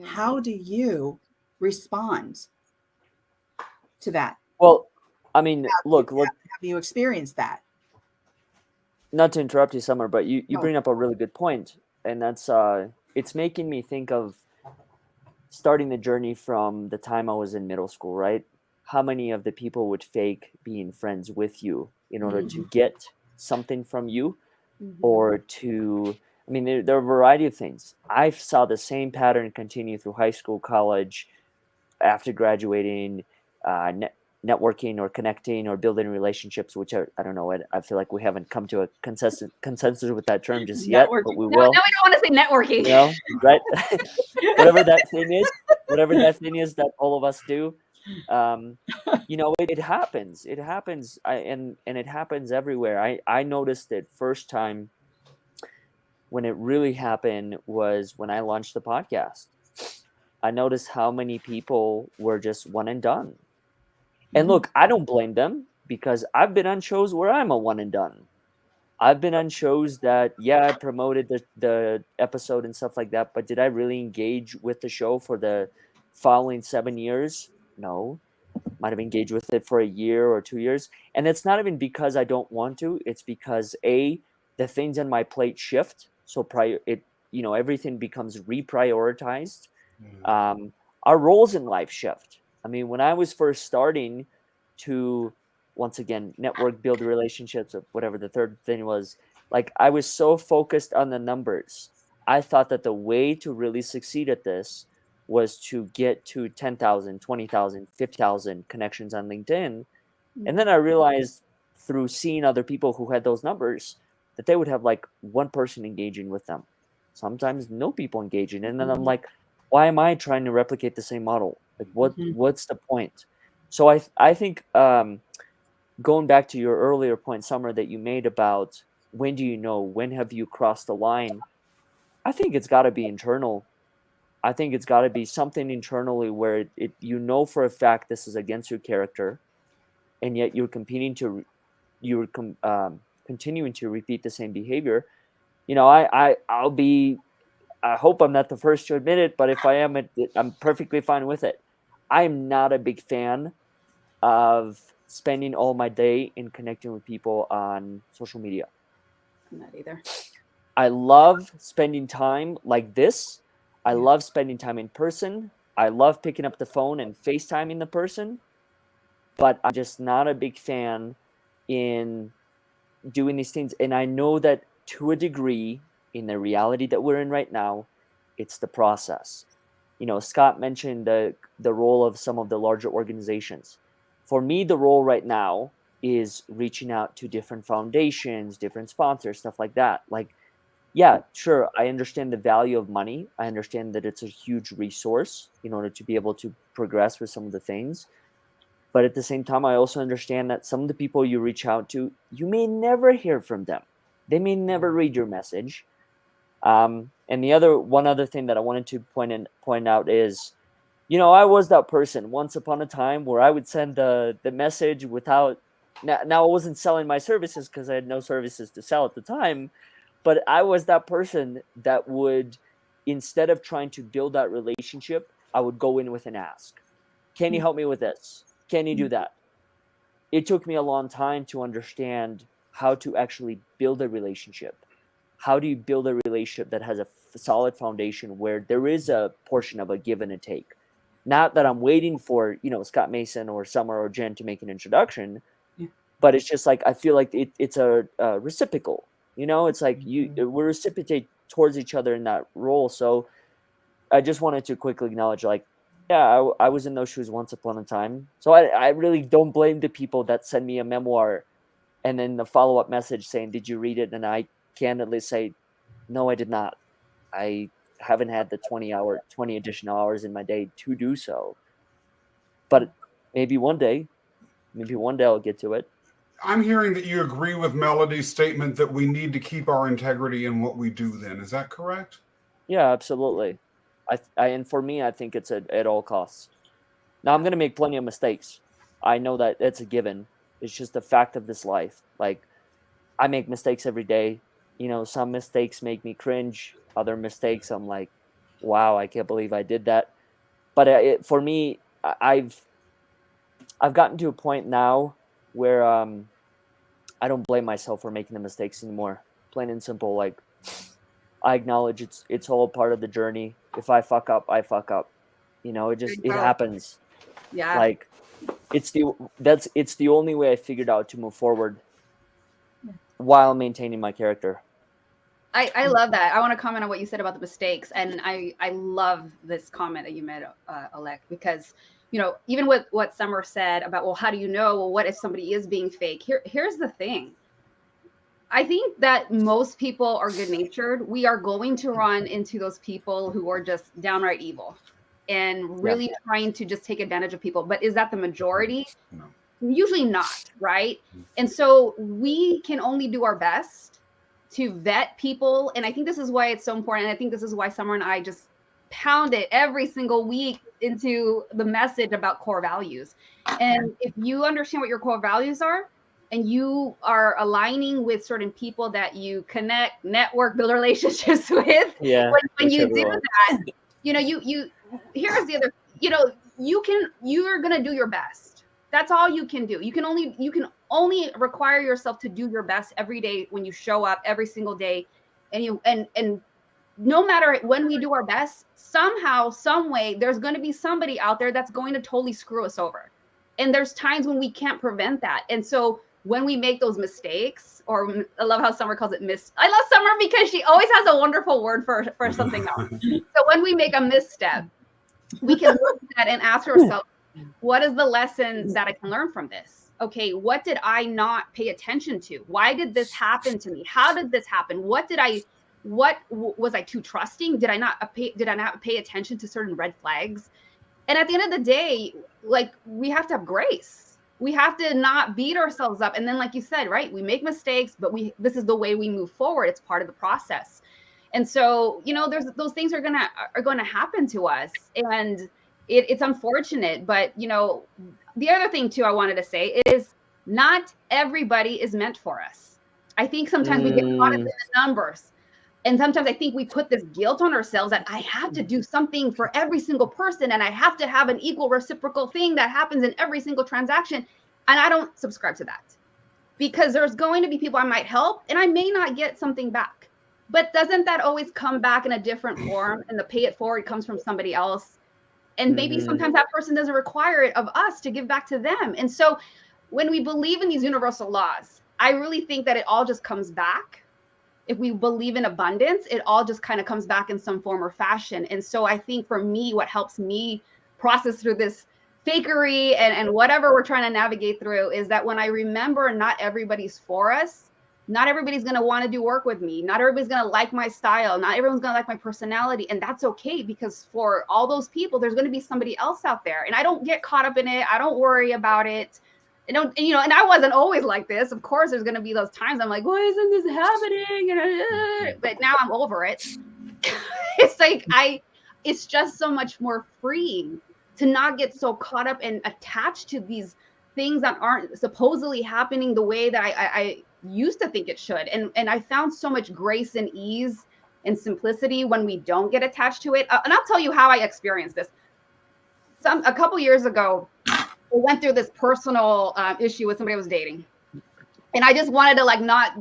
how do you respond to that? Well, I mean, look, have you experienced that? Not to interrupt you, Summer, but you bring up a really good point, and that's it's making me think of starting the journey from the time I was in middle school, right? How many of the people would fake being friends with you in order to get something from you, or to, I mean, there are a variety of things. I saw the same pattern continue through high school, college, after graduating, networking or connecting or building relationships, which I don't know. I feel like we haven't come to a consensus with that term just yet, but we will. No, we don't want to say networking. Right? whatever that thing is that all of us do. It happens. It happens. And it happens everywhere. I noticed it first time when it really happened was when I launched the podcast. I noticed how many people were just one and done. And look, I don't blame them, because I've been on shows where I'm a one and done. I've been on shows that, I promoted the episode and stuff like that, but did I really engage with the show for the following 7 years? No. Might have engaged with it for a year or 2 years. And it's not even because I don't want to. It's because, A, the things on my plate shift. So everything becomes reprioritized. Mm. Our roles in life shift. I mean, when I was first starting to, once again, network, build relationships, or whatever the third thing was, like I was so focused on the numbers. I thought that the way to really succeed at this was to get to 10,000, 20,000, 50,000 connections on LinkedIn. And then I realized through seeing other people who had those numbers that they would have like one person engaging with them, sometimes no people engaging. And then I'm like, why am I trying to replicate the same model? Like, what's the point? So I think going back to your earlier point, Summer, that you made about when do you know, when have you crossed the line? I think it's got to be internal. I think it's got to be something internally where you know for a fact this is against your character, and yet you're continuing to repeat the same behavior. I hope I'm not the first to admit it, but if I am, I'm perfectly fine with it. I'm not a big fan of spending all my day in connecting with people on social media. I'm not either. I love spending time like this. I love spending time in person. I love picking up the phone and FaceTiming the person, but I'm just not a big fan in doing these things. And I know that to a degree, in the reality that we're in right now, it's the process. Scott mentioned the role of some of the larger organizations. For me, the role right now is reaching out to different foundations, different sponsors, stuff like that. Like, yeah, sure, I understand the value of money. I understand that it's a huge resource in order to be able to progress with some of the things. But at the same time, I also understand that some of the people you reach out to, you may never hear from them. They may never read your message. And one other thing that I wanted to point out is, I was that person once upon a time where I would send the message without. Now I wasn't selling my services because I had no services to sell at the time, but I was that person that would, instead of trying to build that relationship, I would go in with an ask. Can you help me with this? Can you do that? It took me a long time to understand how to actually build a relationship. How do you build a relationship that has a solid foundation where there is a portion of a give and a take? Not that I'm waiting for, Scott Mason or Summer or Jen to make an introduction, but it's just like I feel like it's a reciprocal. It's like we reciprocate towards each other in that role. So I just wanted to quickly acknowledge, like, yeah, I was in those shoes once upon a time. So I really don't blame the people that send me a memoir and then the follow-up message saying, did you read it? And I candidly say, no, I did not. I haven't had the 20 additional hours in my day to do so. But maybe one day I'll get to it. I'm hearing that you agree with Melody's statement that we need to keep our integrity in what we do then. Is that correct? Yeah, absolutely. And for me, I think it's at all costs. Now, I'm going to make plenty of mistakes. I know that it's a given. It's just the fact of this life. Like, I make mistakes every day. Some mistakes make me cringe. Other mistakes, I'm like, wow, I can't believe I did that. But for me, I've gotten to a point now where I don't blame myself for making the mistakes anymore. Plain and simple. Like, I acknowledge it's all part of the journey. If I fuck up, I fuck up. It happens. Yeah. Like, it's the only way I figured out to move forward while maintaining my character. I love that. I want to comment on what you said about the mistakes. And I love this comment that you made, Oleg, because, even with what Summer said about, well, how do you know? Well, what if somebody is being fake? Here's the thing. I think that most people are good natured. We are going to run into those people who are just downright evil and really trying to just take advantage of people. But is that the majority? No. Usually not, right? And so we can only do our best to vet people. And I think this is why it's so important. And I think this is why Summer and I just pound it every single week into the message about core values. And if you understand what your core values are, and you are aligning with certain people that you connect, network, build relationships with, when you do that, you here's the other, you're gonna do your best. That's all you can do. You can only require yourself to do your best every day when you show up every single day. And no matter when we do our best, somehow, some way, there's going to be somebody out there that's going to totally screw us over. And there's times when we can't prevent that. And so when we make those mistakes, or I love how Summer calls it I love Summer because she always has a wonderful word for something else. So when we make a misstep, we can look at that and ask ourselves, what is the lesson that I can learn from this? Okay, what did I not pay attention to? Why did this happen to me? How did this happen? Was I too trusting? Did I not pay attention to certain red flags? And at the end of the day, like, we have to have grace. We have to not beat ourselves up. And then, like you said, right, we make mistakes, but this is the way we move forward. It's part of the process. And so, those things are gonna happen to us, and it's unfortunate. But the other thing too I wanted to say is, not everybody is meant for us. I think sometimes we get caught up in the numbers. And sometimes I think we put this guilt on ourselves that I have to do something for every single person, and I have to have an equal reciprocal thing that happens in every single transaction. And I don't subscribe to that, because there's going to be people I might help and I may not get something back. But doesn't that always come back in a different form, and the pay it forward comes from somebody else? And maybe sometimes that person doesn't require it of us to give back to them. And so when we believe in these universal laws, I really think that it all just comes back. If we believe in abundance, it all just kind of comes back in some form or fashion. And so I think for me, what helps me process through this fakery and whatever we're trying to navigate through is that when I remember not everybody's for us, not everybody's going to want to do work with me. Not everybody's going to like my style. Not everyone's going to like my personality. And that's okay, because for all those people, there's going to be somebody else out there. And I don't get caught up in it. I don't worry about it. And I wasn't always like this. Of course, there's going to be those times I'm like, why isn't this happening? But now I'm over it. It's like, it's just so much more freeing to not get so caught up and attached to these things that aren't supposedly happening the way that I used to think it should. And I found so much grace and ease and simplicity when we don't get attached to it. And I'll tell you how I experienced this. A couple years ago, I went through this personal issue with somebody I was dating, and I just wanted to not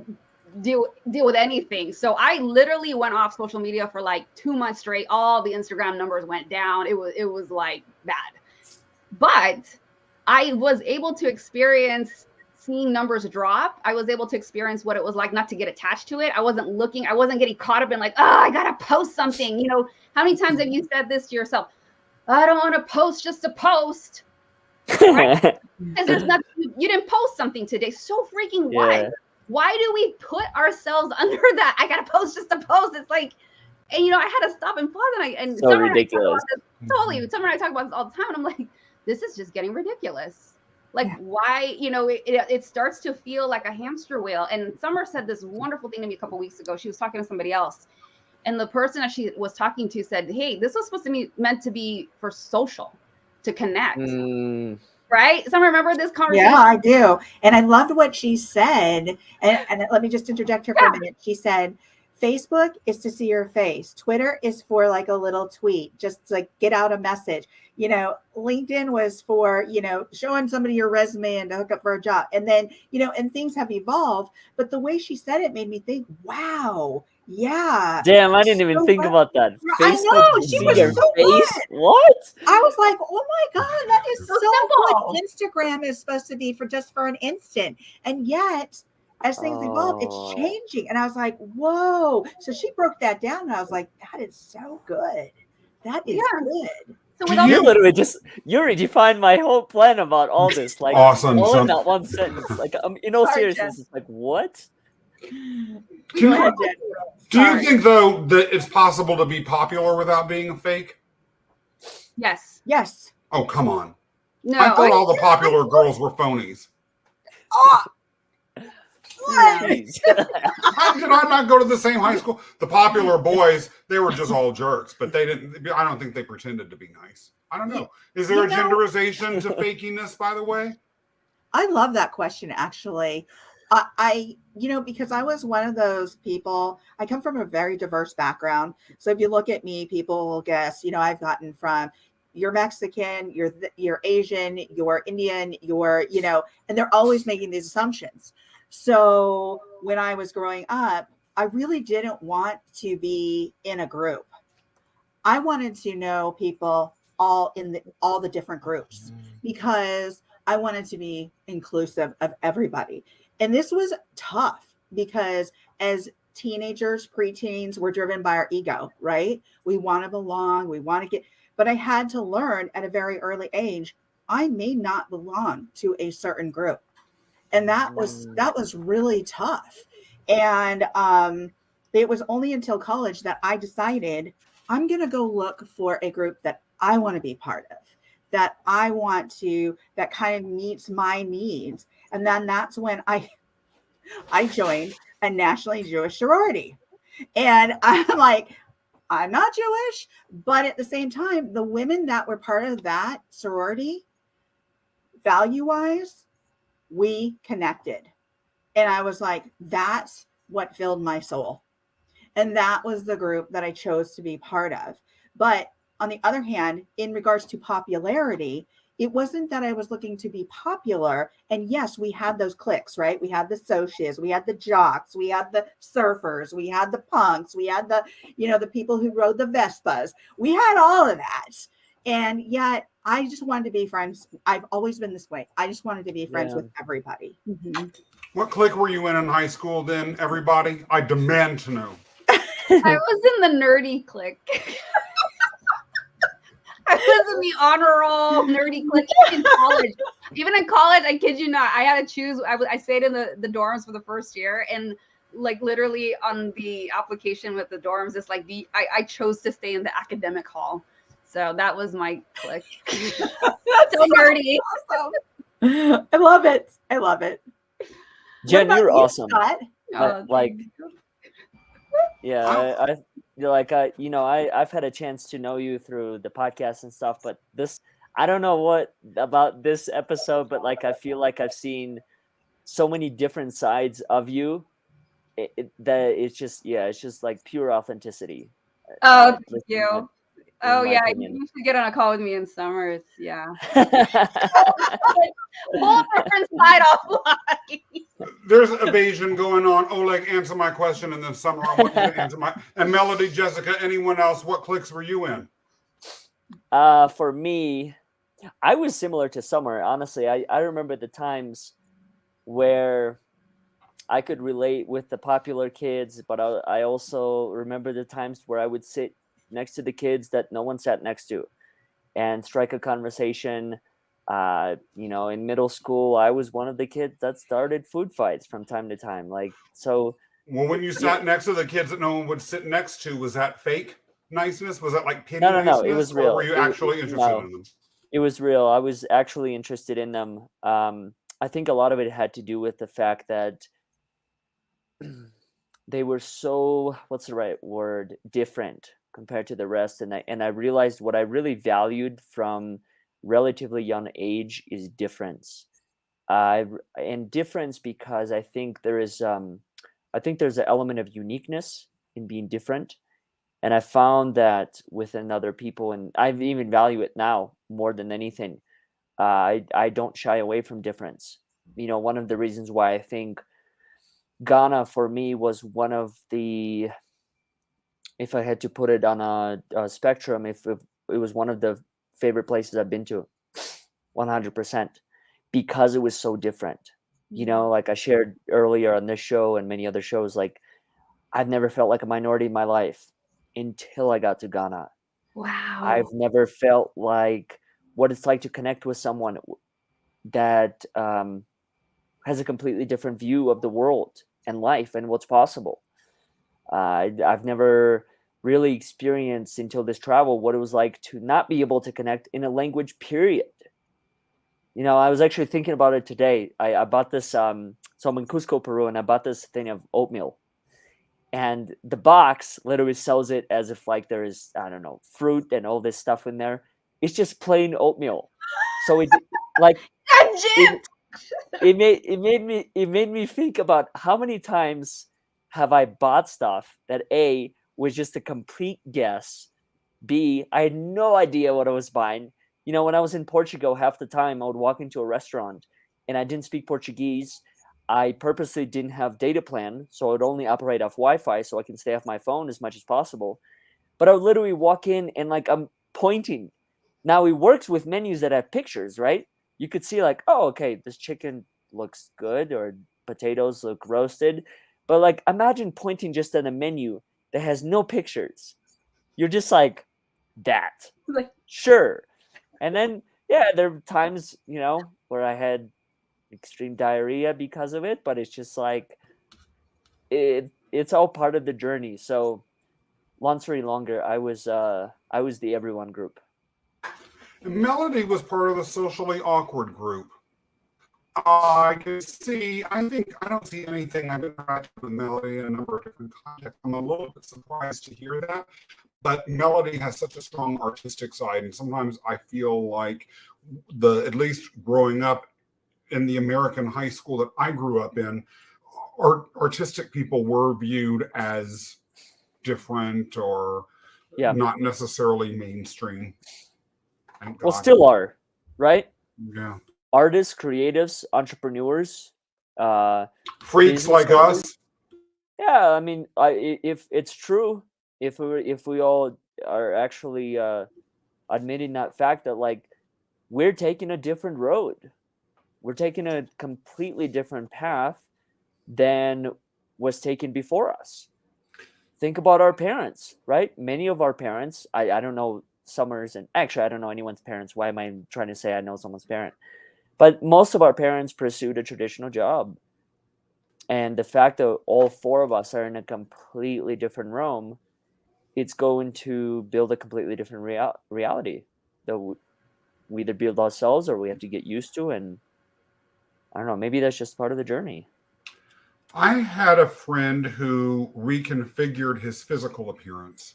deal with anything. So I literally went off social media for 2 months straight. All the Instagram numbers went down. It was like bad, but I was able to experience seeing numbers drop. I was able to experience what it was like not to get attached to it. I wasn't getting caught up in I gotta post something. How many times have you said this to yourself? I don't want to post just to post. Right? Because there's nothing, you didn't post something today. So freaking why? Yeah. Why do we put ourselves under that? I gotta post just to post. It's like, and I had to stop and pause, and so ridiculous. Totally. Summer and I talk about this all the time, and I'm like, this is just getting ridiculous. Why? It starts to feel like a hamster wheel. And Summer said this wonderful thing to me a couple weeks ago. She was talking to somebody else, and the person that she was talking to said, "Hey, this was supposed to be meant to be for social, to connect." Right? Some remember this conversation? Yeah, I do. And I loved what she said. And let me just interject here for a minute. She said, Facebook is to see your face. Twitter is for a little tweet, just get out a message. LinkedIn was for, showing somebody your resume and to hook up for a job. And then, and things have evolved. But the way she said it made me think, wow. Yeah. Damn, I didn't even think about that. I know, she was so face? What? I was like, oh my God, that is so simple. Instagram is supposed to be for an instant. And yet, as things evolve, it's changing. And I was like, whoa. So she broke that down, and I was like, that is so good. That is good. So you literally you redefined my whole plan about all this. Awesome. All in that one sentence. In all seriousness, it's what? Do you think, though, that it's possible to be popular without being a fake? Yes. Yes. Oh, come on. No. I thought all the popular girls were phonies. How did I not go to the same high school? The popular boys, they were just all jerks, but I don't think they pretended to be nice. I don't know. Is there a genderization to fakiness, by the way? I love that question, actually. Because I was one of those people, I come from a very diverse background. So if you look at me, people will guess, I've gotten from, you're Mexican, you're Asian, you're Indian, and they're always making these assumptions. So when I was growing up, I really didn't want to be in a group. I wanted to know people all in all the different groups because I wanted to be inclusive of everybody. And this was tough because as teenagers, preteens, we're driven by our ego, right? We want to belong, we want to get, but I had to learn at a very early age, I may not belong to a certain group. And that was really tough. And it was only until college that I decided I'm going to go look for a group that I want to be part of, that I want to, that kind of meets my needs. And then that's when I joined a nationally Jewish sorority. And I'm like, I'm not Jewish, but at the same time, the women that were part of that sorority, value-wise, we connected. And I was like, that's what filled my soul. And that was the group that I chose to be part of. But on the other hand, in regards to popularity, it wasn't that I was looking to be popular. And yes, we had those cliques, right? We had the socias, we had the jocks, we had the surfers, we had the punks, we had the, the people who rode the Vespas. We had all of that. And yet I just wanted to be friends. I've always been this way. I just wanted to be friends with everybody. Mm-hmm. What clique were you in high school then, everybody? I demand to know. I was in the nerdy clique. I was in the honor roll nerdy clique even in college. I kid you not, I had to choose. I stayed in the dorms for the first year, and like literally on the application with the dorms, it's like I chose to stay in the academic hall. So that was my clique. That's so nerdy. Awesome. I love it. I love it. Jen, you're awesome. Like, yeah, I've had a chance to know you through the podcast and stuff, but I don't know what about this episode, but like I feel like I've seen so many different sides of you that it's just like pure authenticity. Oh, thank you. Oh yeah, you should get on a call with me in summer. It's whole different side of life. There's evasion going on. Oleg, answer my question, and then Summer, I want you to answer my. And Melody, Jessica, anyone else? What cliques were you in? For me, I was similar to Summer. Honestly, I remember the times where I could relate with the popular kids, but I also remember the times where I would sit next to the kids that no one sat next to and strike a conversation. In middle school, I was one of the kids that started food fights from time to time. Like, so. Well, when you sat next to the kids that no one would sit next to, was that fake niceness? Was that like pity No, niceness? It was real. Or were you actually interested in them? It was real. I was actually interested in them. I think a lot of it had to do with the fact that they were so, what's the right word, different compared to the rest. And I realized what I really valued from relatively young age is difference. And difference because I think there's an element of uniqueness in being different. And I found that within other people, and I even value it now more than anything. I don't shy away from difference. One of the reasons why I think Ghana for me was one of the, if I had to put it on a spectrum, if it was one of the favorite places I've been to, 100%, because it was so different. Like I shared earlier on this show and many other shows, like I've never felt like a minority in my life until I got to Ghana. Wow. I've never felt like what it's like to connect with someone that has a completely different view of the world and life and what's possible. I've never really experienced until this travel what it was like to not be able to connect in a language, period. I was actually thinking about it today. I bought this, so I'm in Cusco, Peru, and I bought this thing of oatmeal. And the box literally sells it as if like there is, I don't know, fruit and all this stuff in there. It's just plain oatmeal. So it like it made me think about how many times have I bought stuff that A, was just a complete guess. B, I had no idea what I was buying. When I was in Portugal, half the time I would walk into a restaurant and I didn't speak Portuguese. I purposely didn't have data plan, so I would only operate off Wi-Fi so I can stay off my phone as much as possible. But I would literally walk in and like I'm pointing. Now it works with menus that have pictures, right? You could see like, oh, okay, this chicken looks good or potatoes look roasted. But like imagine pointing just at a menu that has no pictures. You're just like, that. Like, Sure. And then yeah, there are times, where I had extreme diarrhea because of it, but it's just like it's all part of the journey. So long story longer, I was the everyone group. And Melody was part of the socially awkward group. I can see, I don't see anything. I've interacted with Melody in a number of different contexts. I'm a little bit surprised to hear that. But Melody has such a strong artistic side. And sometimes I feel like at least growing up in the American high school that I grew up in, artistic people were viewed as different or not necessarily mainstream. Well, still are, right? Yeah. Artists, creatives, entrepreneurs, freaks like us. Yeah, I mean, if it's true, if we all are actually admitting that fact that like we're taking a different road, we're taking a completely different path than was taken before us. Think about our parents, right? Many of our parents, I don't know Summers, and actually I don't know anyone's parents. Why am I trying to say I know someone's parent? But most of our parents pursued a traditional job. And the fact that all four of us are in a completely different realm, it's going to build a completely different reality that we either build ourselves or we have to get used to. And I don't know, maybe that's just part of the journey. I had a friend who reconfigured his physical appearance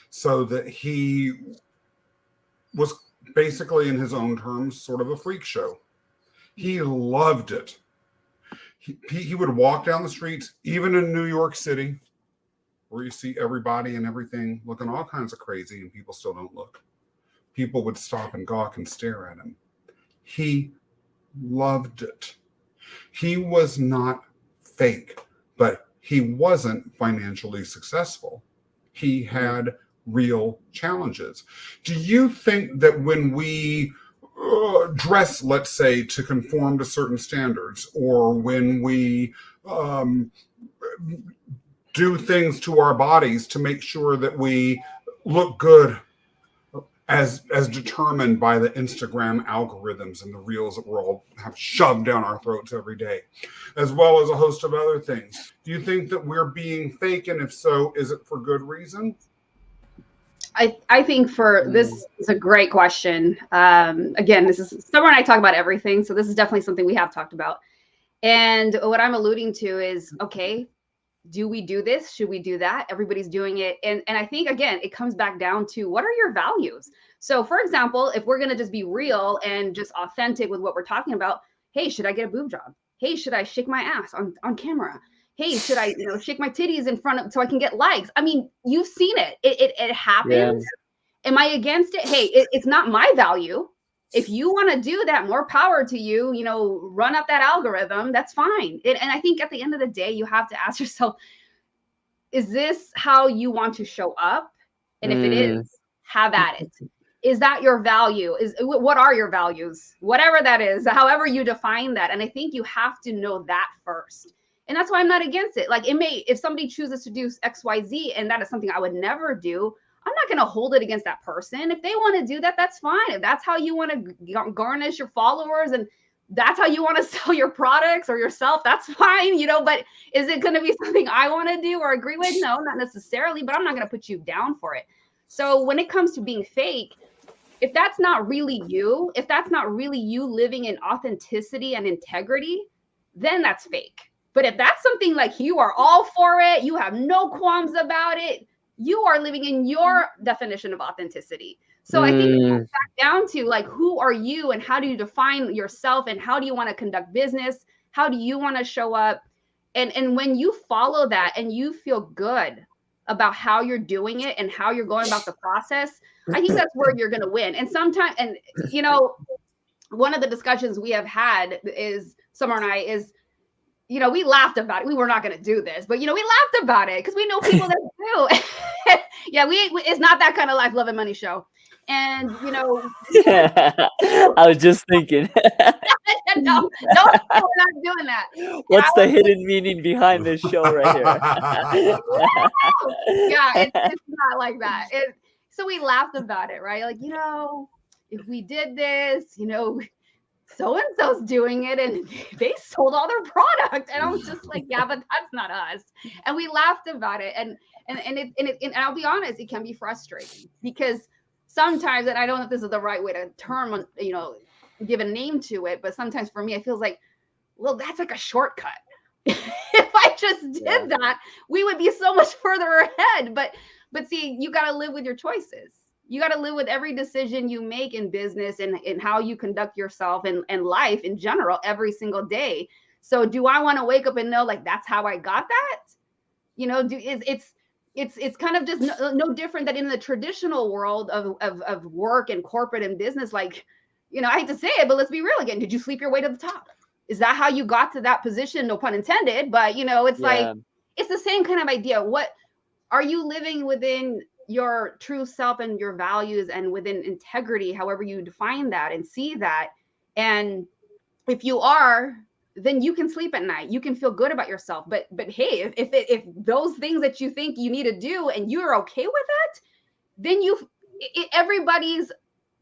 so that he was basically, in his own terms, sort of a freak show. He loved it. He would walk down the streets, even in New York City, where you see everybody and everything looking all kinds of crazy and people still don't look. People would stop and gawk and stare at him. He loved it. He was not fake, but he wasn't financially successful. He had real challenges. Do you think that when we dress, let's say, to conform to certain standards, or when we do things to our bodies to make sure that we look good as determined by the Instagram algorithms and the reels that we're all have shoved down our throats every day, as well as a host of other things? Do you think that we're being fake? And if so, is it for good reason? I think this is a great question. Again, Summer and I talk about everything. So this is definitely something we have talked about. And what I'm alluding to is, okay, do we do this? Should we do that? Everybody's doing it. And I think, again, it comes back down to what are your values? So for example, if we're going to just be real and just authentic with what we're talking about, hey, should I get a boob job? Hey, should I shake my ass on camera? Hey, should I, shake my titties in front of so I can get likes? I mean, you've seen it. It happens. Yeah. Am I against it? Hey, it's not my value. If you want to do that, more power to you, run up that algorithm, that's fine. And I think at the end of the day, you have to ask yourself, is this how you want to show up? And if it is, have at it. Is that your value? What are your values? Whatever that is, however you define that. And I think you have to know that first. And that's why I'm not against it. Like if somebody chooses to do X, Y, Z, and that is something I would never do, I'm not going to hold it against that person. If they want to do that, that's fine. If that's how you want to garnish your followers and that's how you want to sell your products or yourself, that's fine, but is it going to be something I want to do or agree with? No, not necessarily, but I'm not going to put you down for it. So when it comes to being fake, if that's not really you, if that's not really you living in authenticity and integrity, then that's fake. But if that's something like you are all for it, you have no qualms about it, you are living in your definition of authenticity. So I think it comes back down to like, who are you and how do you define yourself and how do you want to conduct business? How do you want to show up? And when you follow that and you feel good about how you're doing it and how you're going about the process, I think that's where you're going to win. And sometimes, one of the discussions we have had is Summer and I is, we laughed about it. We were not going to do this, but, we laughed about it because we know people that do. Yeah, it's not that kind of life, love, and money show. And, I was just thinking. no, we're not doing that. What's the hidden meaning behind this show right here? Yeah, it's not like that. So we laughed about it, right? Like, if we did this, so-and-so's doing it and they sold all their product. And I was just like, yeah, but that's not us. And we laughed about it. And I'll be honest, it can be frustrating because sometimes, and I don't know if this is the right way to term, give a name to it, but sometimes for me, it feels like, well, that's like a shortcut. If I just did that, we would be so much further ahead. But see, you got to live with your choices. You got to live with every decision you make in business and how you conduct yourself and life in general every single day. So do I want to wake up and know like that's how I got that? It's kind of just no different than in the traditional world of work and corporate and business. Like, I hate to say it, but let's be real again. Did you sleep your way to the top? Is that how you got to that position? No pun intended, but it's like, it's the same kind of idea. What are you living within your true self and your values and within integrity, however you define that and see that? And if you are, then you can sleep at night. You can feel good about yourself. But hey, if those things that you think you need to do and you're okay with it, then everybody's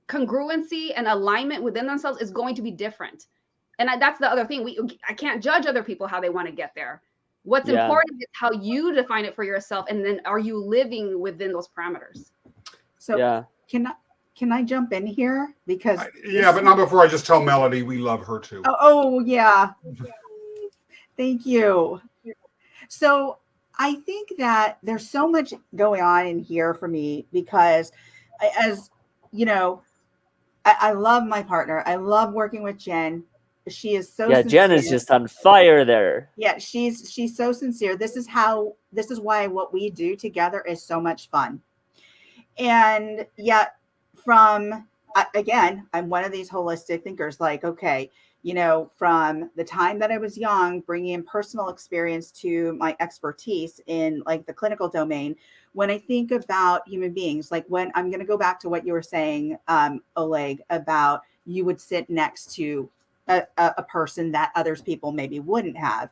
congruency and alignment within themselves is going to be different. And that's the other thing. I can't judge other people how they want to get there. What's important is how you define it for yourself, and then are you living within those parameters? So can I jump in here? Because but not before I just tell Melody we love her too. Oh yeah. Thank you. So I think that there's so much going on in here for me because I love my partner. I love working with Jen. She is so sincere. Jen is just on fire there. Yeah, she's so sincere. This is why what we do together is so much fun. And yet again, I'm one of these holistic thinkers, like, okay, from the time that I was young, bringing in personal experience to my expertise in like the clinical domain. When I think about human beings, like when I'm going to go back to what you were saying, Oleg, about you would sit next to a person that others people maybe wouldn't have.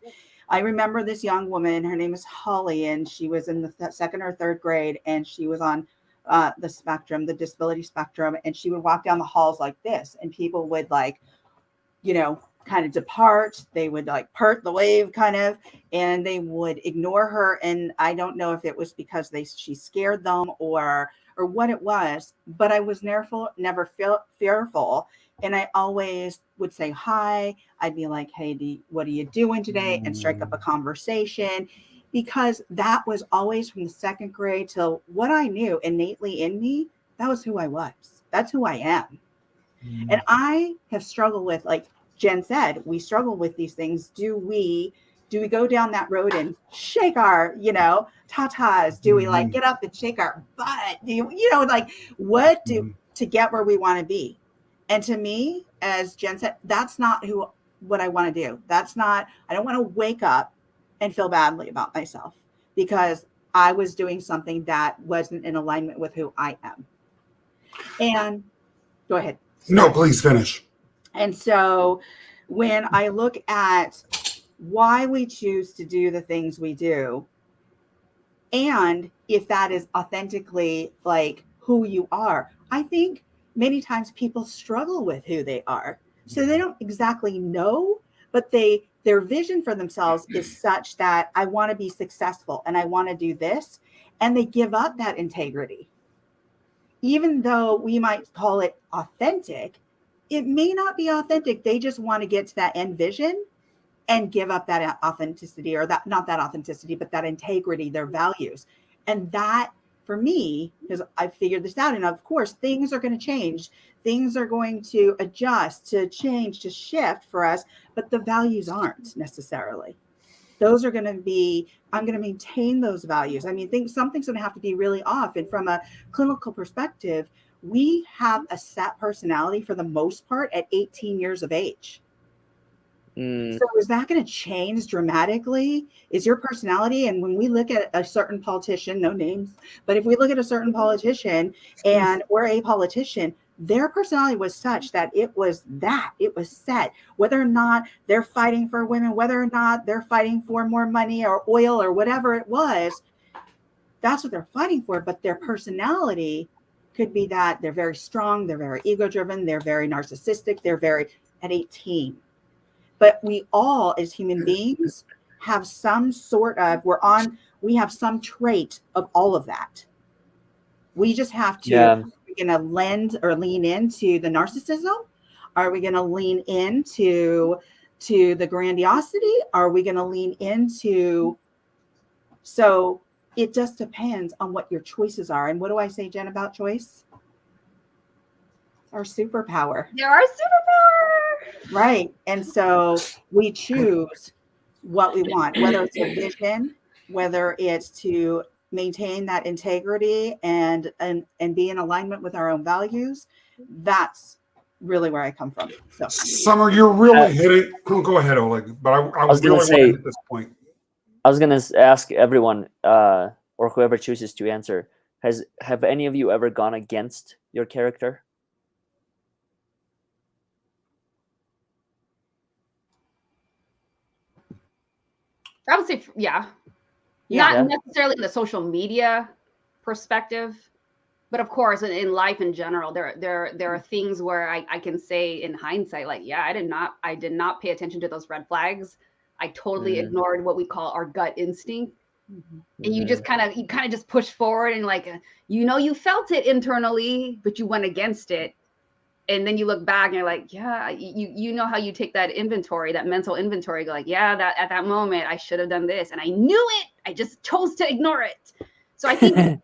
I remember this young woman, her name is Holly, and she was in the second or third grade, and she was on the disability spectrum, and she would walk down the halls like this, and people would like, kind of depart. They would like part the wave kind of, and they would ignore her. And I don't know if it was because she scared them or what it was, but I was never fearful. And I always would say hi. I'd be like, hey, what are you doing today? And strike up a conversation, because that was always from the second grade till what I knew innately in me. That was who I was. That's who I am. And I have struggled with, like Jen said, we struggle with these things. Do we go down that road and shake our, tatas? Do we like get up and shake our butt? Do what to get where we want to be? And to me, as Jen said, that's not what I want to do. I don't want to wake up and feel badly about myself because I was doing something that wasn't in alignment with who I am. And go ahead. No, please finish. And so when I look at why we choose to do the things we do, and if that is authentically like who you are, I think many times people struggle with who they are. So they don't exactly know, but their vision for themselves is such that I want to be successful and I want to do this. And they give up that integrity. Even though we might call it authentic, it may not be authentic. They just want to get to that end vision and give up that authenticity, or not that authenticity, but that integrity, their values. And that, for me, because I figured this out, and of course, things are going to change. Things are going to adjust, to change, to shift for us, but the values aren't necessarily. Those are going to be, I'm going to maintain those values. I mean, something's going to have to be really off. And from a clinical perspective, we have a set personality for the most part at 18 years of age. Mm, So is that going to change dramatically? Is your personality? And when we look at a certain politician, no names, but if we look at a certain politician and or a politician, their personality was such that it was set. Whether or not they're fighting for women, whether or not they're fighting for more money or oil or whatever it was, that's what they're fighting for. But their personality could be that they're very strong, they're very ego driven, they're very narcissistic, they're very at 18. But we all as human beings have some sort of, we have some trait of all of that. We just have to, yeah. are we going to lend or lean into the narcissism? Are we going to lean into the grandiosity? Are we going to lean into, so it just depends on what your choices are. And what do I say, Jen, about choice? Our superpower. They're our superpower. Right. And so we choose what we want, whether it's a vision, whether it's to maintain that integrity and be in alignment with our own values. That's really where I come from. So Summer, you're really hitting. Oh, go ahead, Oleg. But I was gonna really say- want to hit this point. I was gonna ask everyone, or whoever chooses to answer, have any of you ever gone against your character? I would say, yeah. Yeah. Not necessarily in the social media perspective, but of course, in life in general, there are things where I can say in hindsight, like, yeah, I did not pay attention to those red flags. I totally ignored what we call our gut instinct. And you just kind of just push forward and like, you felt it internally, but you went against it. And then you look back and you're like, yeah, you know how you take that inventory, that mental inventory, go like, yeah, that at that moment I should have done this, and I knew it. I just chose to ignore it. So I think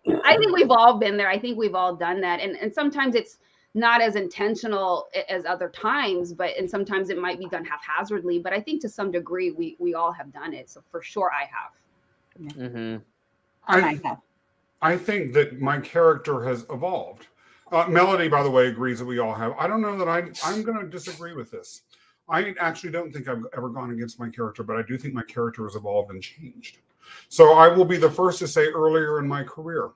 we've all been there. I think we've all done that, and sometimes it's not as intentional as other times, and sometimes it might be done haphazardly. But I think to some degree we all have done it. So for sure I have. Mm-hmm. I think that my character has evolved. Melody, by the way, agrees that we all have. I don't know that I'm going to disagree with this. I actually don't think I've ever gone against my character, but I do think my character has evolved and changed. So I will be the first to say earlier in my career,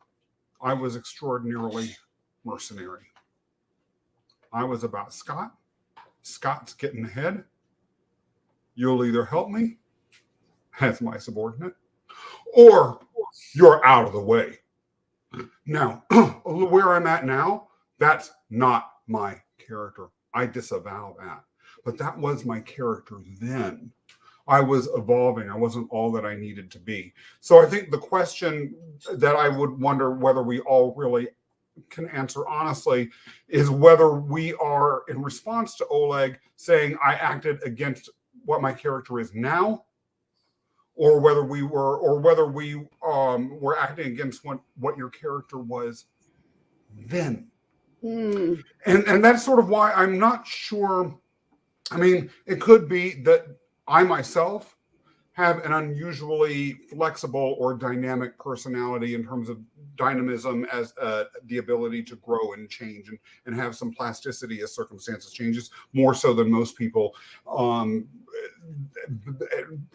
I was extraordinarily mercenary. I was about Scott. Scott's getting ahead. You'll either help me as my subordinate, or you're out of the way. Now, where I'm at now, that's not my character. I disavow that. But that was my character then. I was evolving. I wasn't all that I needed to be. So I think the question that I would wonder whether we all really can answer honestly is whether we are in response to Oleg saying I acted against what my character is now, or whether we were acting against what your character was then. And that's sort of why I'm not sure. I mean, it could be that I myself have an unusually flexible or dynamic personality in terms of dynamism as the ability to grow and change and have some plasticity as circumstances changes, more so than most people.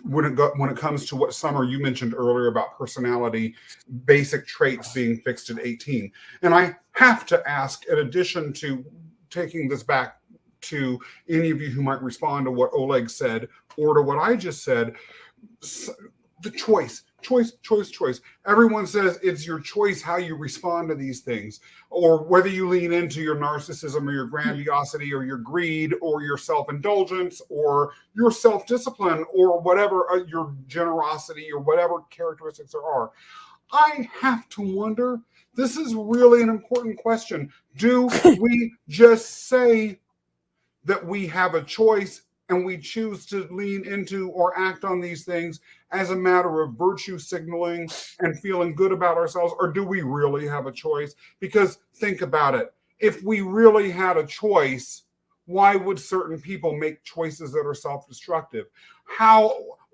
When it comes to what Summer you mentioned earlier about personality, basic traits being fixed at 18. And I have to ask, in addition to taking this back to any of you who might respond to what Oleg said or to what I just said, the choice. Everyone says it's your choice how you respond to these things, or whether you lean into your narcissism or your grandiosity or your greed or your self-indulgence or your self-discipline or whatever, your generosity or whatever characteristics there are. I have to wonder, this is really an important question. Do we just say that we have a choice and we choose to lean into or act on these things as a matter of virtue signaling and feeling good about ourselves? Or do we really have a choice? Because think about it. If we really had a choice, why would certain people make choices that are self-destructive?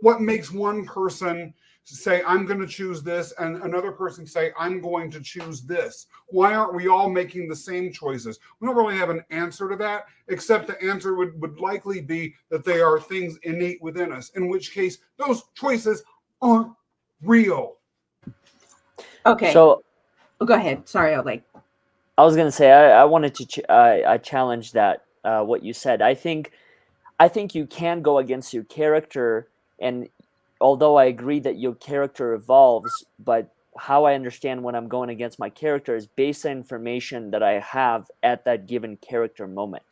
what makes one person say, I'm going to choose this, and another person say, I'm going to choose this? Why aren't we all making the same choices? We don't really have an answer to that, except the answer would likely be that they are things innate within us, in which case those choices aren't real. Okay. So go ahead. Sorry, Oleg. I was gonna say I wanted to I challenge that what you said. I think you can go against your character, and although I agree that your character evolves, but how I understand when I'm going against my character is based on information that I have at that given character moment.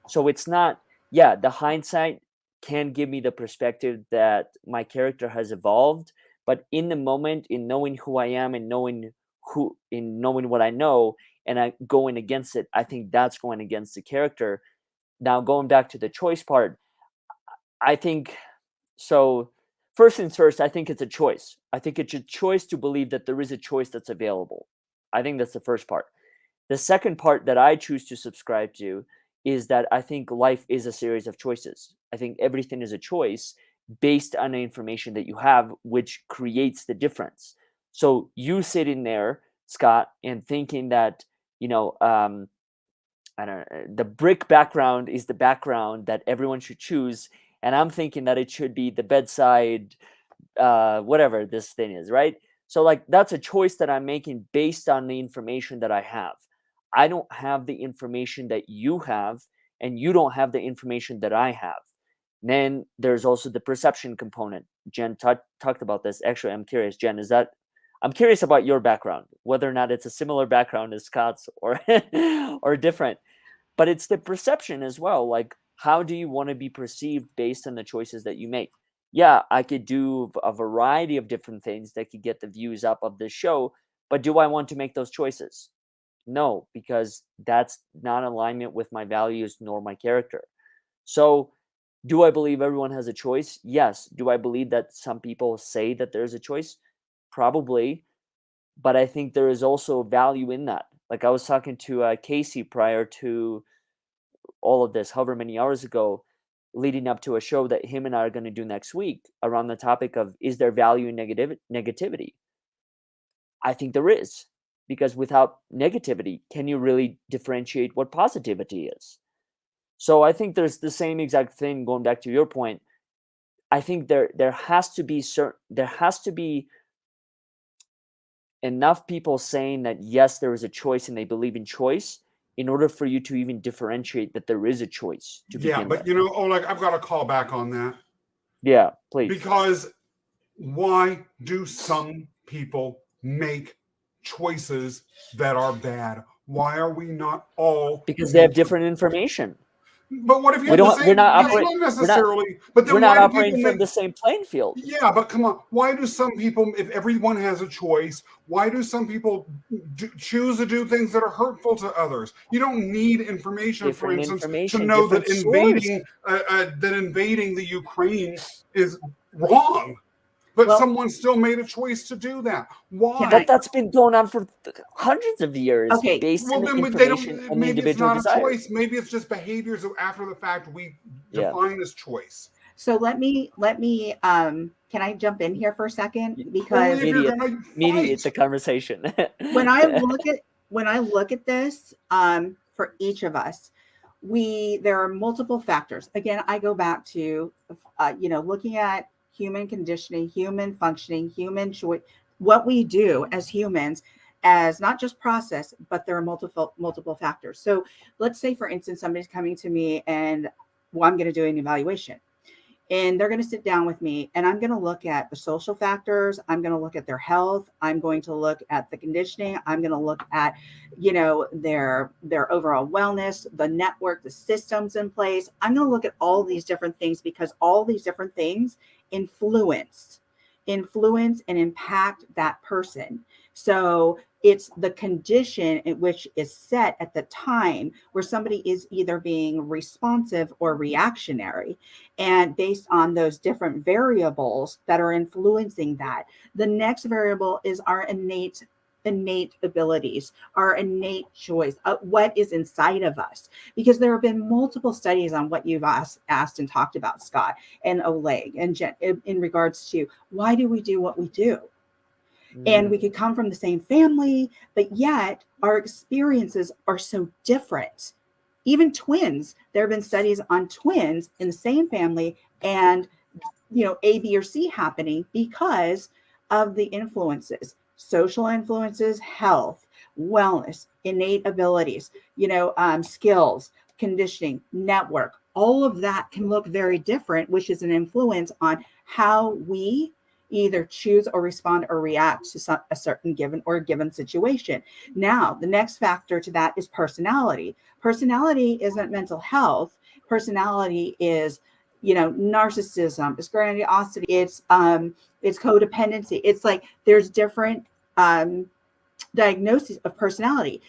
So it's not, yeah, the hindsight can give me the perspective that my character has evolved, but in the moment, in knowing who I am and knowing what I know, and I going against it, I think that's going against the character. Now, going back to the choice part, I think so. First things first, I think it's a choice. I think it's a choice to believe that there is a choice that's available. I think that's the first part. The second part that I choose to subscribe to is that I think life is a series of choices. I think everything is a choice based on the information that you have, which creates the difference. So you sitting there, Scott, and thinking that, you know, I don't know, the brick background is the background that everyone should choose, and I'm thinking that it should be the bedside, whatever this thing is, right? So like that's a choice that I'm making based on the information that I have. I don't have the information that you have, and you don't have the information that I have. Then there's also the perception component. Jen talked about this. Actually, I'm curious, Jen, I'm curious about your background, whether or not it's a similar background as Scott's or or different. But it's the perception as well. Like, how do you want to be perceived based on the choices that you make? Yeah, I could do a variety of different things that could get the views up of this show, but do I want to make those choices? No, because that's not in alignment with my values nor my character. So, do I believe everyone has a choice? Yes. Do I believe that some people say that there's a choice? Probably. But I think there is also value in that. Like I was talking to Casey prior to all of this, however many hours ago, leading up to a show that him and I are going to do next week around the topic of, is there value in negativity? I think there is, because without negativity, can you really differentiate what positivity is? So I think there's the same exact thing, going back to your point. I think there has to be enough people saying that yes, there is a choice and they believe in choice, in order for you to even differentiate that there is a choice to Yeah, begin but with. you know, Oleg, I've got to call back on that. Yeah, please. Because why do some people make choices that are bad? Why are we not all Because they have making? different information. But what if you We have the don't. We're same? not That's operating. not necessarily. But We're then not why do operating people from make? the same playing field. Yeah, but come on. Why do some people, if everyone has a choice, why do some people choose to do things that are hurtful to others? You don't need information, for Different instance, to information, know different that source. invading the Ukraine is wrong. But Well, someone still made a choice to do that. can Why? I? But that's been going on for hundreds of years, Okay. based on Well, the then they information don't. and the Maybe it's individual not a desire. choice. Maybe it's just behaviors that after the fact we Yeah. define as choice. So let me can I jump in here for a second? Only Because if you're gonna Mediate the fight. conversation. when I look at this, for each of us, there are multiple factors. Again, I go back to looking at human conditioning, human functioning, human choice, what we do as humans, as not just process, but there are multiple factors. So let's say, for instance, somebody's coming to me and, well, I'm going to do an evaluation. And they're going to sit down with me, and I'm going to look at the social factors. I'm going to look at their health. I'm going to look at the conditioning. I'm going to look at, their overall wellness, the network, the systems in place. I'm going to look at all these different things, because all these different things influence and impact that person. So it's the condition in which is set at the time where somebody is either being responsive or reactionary. And based on those different variables that are influencing that, the next variable is our innate innate abilities, our innate choice, what is inside of us. Because there have been multiple studies on what you've asked and talked about, Scott and Oleg and Jen, in regards to why do we do what we do? And we could come from the same family, but yet our experiences are so different. Even twins, there have been studies on twins in the same family and, A, B, or C happening because of the influences, social influences, health, wellness, innate abilities, skills, conditioning, network. All of that can look very different, which is an influence on how we either choose or respond or react to a certain given situation. Now, the next factor to that is personality. Personality isn't mental health. Personality is, narcissism, it's grandiosity, it's codependency. It's like there's different diagnoses of personality,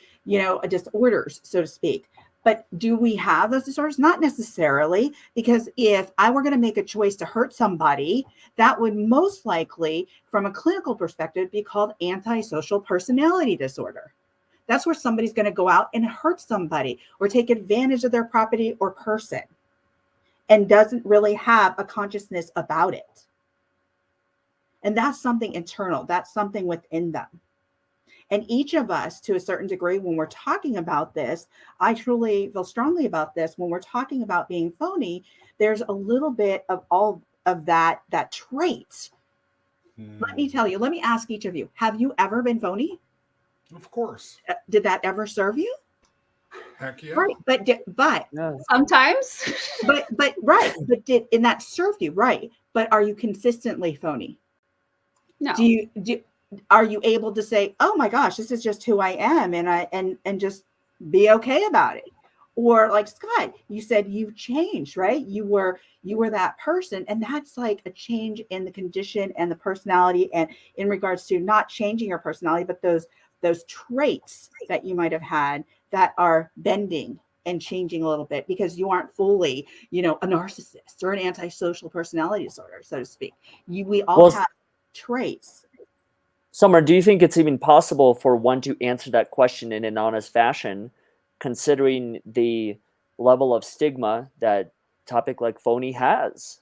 disorders, so to speak. But do we have those disorders? Not necessarily, because if I were going to make a choice to hurt somebody, that would most likely, from a clinical perspective, be called antisocial personality disorder. That's where somebody's going to go out and hurt somebody or take advantage of their property or person and doesn't really have a consciousness about it. And that's something internal. That's something within them. And each of us, to a certain degree, when we're talking about this, I truly feel strongly about this. When we're talking about being phony, there's a little bit of all of that trait. Let me tell you, let me ask each of you, have you ever been phony? Of course. Did that ever serve you? Heck yeah. Right. But sometimes. But and that served you, right? But are you consistently phony? No. Are you able to say, oh my gosh, this is just who I am, and just be okay about it? Or like Scott, you said you've changed, right? You were that person, and that's like a change in the condition and the personality, and in regards to not changing your personality, but those traits that you might have had that are bending and changing a little bit because you aren't fully, a narcissist or an antisocial personality disorder, so to speak. We all have traits. Summer, do you think it's even possible for one to answer that question in an honest fashion, considering the level of stigma that topic like phony has?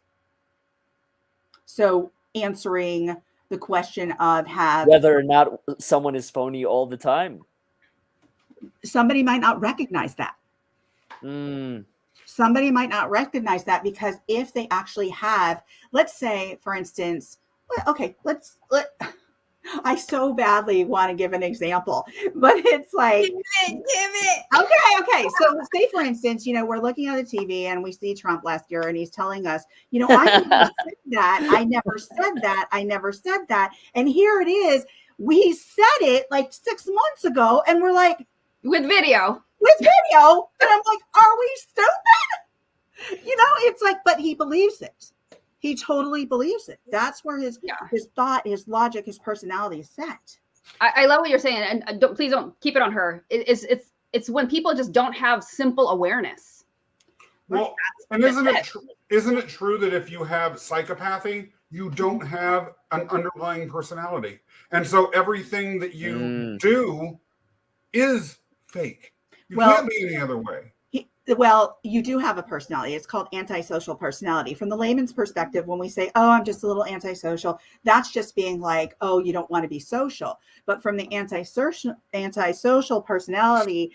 So answering the question of whether or not someone is phony all the time. Somebody might not recognize that. Somebody might not recognize that because if they actually have, let's say, for instance, I so badly want to give an example, but it's like, give it. Okay. So say, for instance, we're looking at the TV and we see Trump last year and he's telling us, I never said that. I never said that. I never said that. And here it is. We said it like 6 months ago and we're like, with video. And I'm like, are we stupid? It's like, but he believes it. He totally believes it. That's where his thought, his logic, his personality is set. I love what you're saying, and please don't keep it on her. It's when people just don't have simple awareness. Well, and isn't it true that if you have psychopathy, you don't have an underlying personality, and so everything that you do is fake. You can't be any other way. Well, you do have a personality. It's called antisocial personality. From the layman's perspective, when we say, oh, I'm just a little antisocial, that's just being like, oh, you don't want to be social. But from the antisocial personality,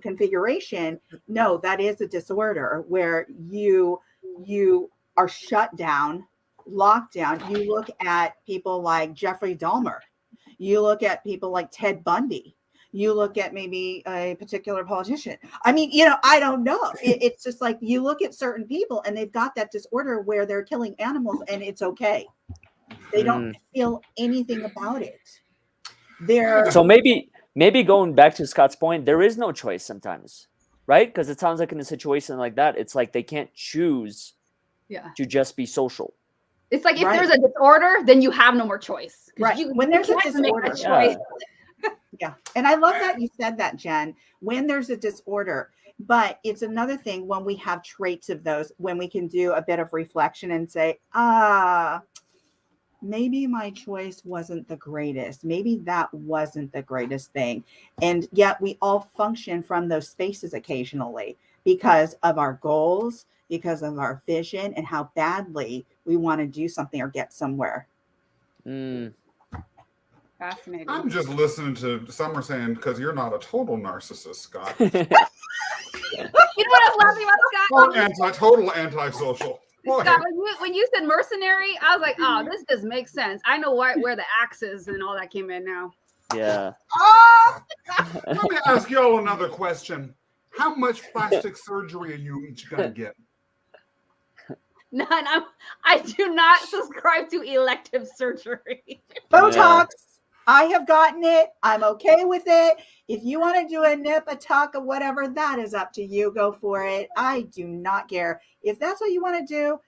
configuration, no, that is a disorder where you are shut down, locked down. You look at people like Jeffrey Dahmer. You look at people like Ted Bundy. You look at maybe a particular politician. I mean, I don't know. It's just like you look at certain people and they've got that disorder where they're killing animals and it's okay. They don't feel anything about it. So maybe going back to Scott's point, there is no choice sometimes, right? Because it sounds like in a situation like that, it's like they can't choose to just be social. It's like if there's a disorder, then you have no more choice. Right. When there's a disorder. Yeah. And I love that you said that, Jen, when there's a disorder, but it's another thing when we have traits of those, when we can do a bit of reflection and say, maybe my choice wasn't the greatest. Maybe that wasn't the greatest thing. And yet we all function from those spaces occasionally because of our goals, because of our vision, and how badly we want to do something or get somewhere. Mm. Fascinating. I'm just listening to Summer saying, because you're not a total narcissist, Scott. You know what I was laughing about, Scott? Total antisocial. Scott, when you said mercenary, I was like, oh, this just makes sense. I know where the axes and all that came in now. Yeah. Let me ask y'all another question. How much plastic surgery are you each going to get? None. I do not subscribe to elective surgery. Botox. Yeah. I have gotten it. I'm okay with it. If you want to do a nip, a tuck, or whatever, that is up to you. Go for it. I do not care. If that's what you want to do,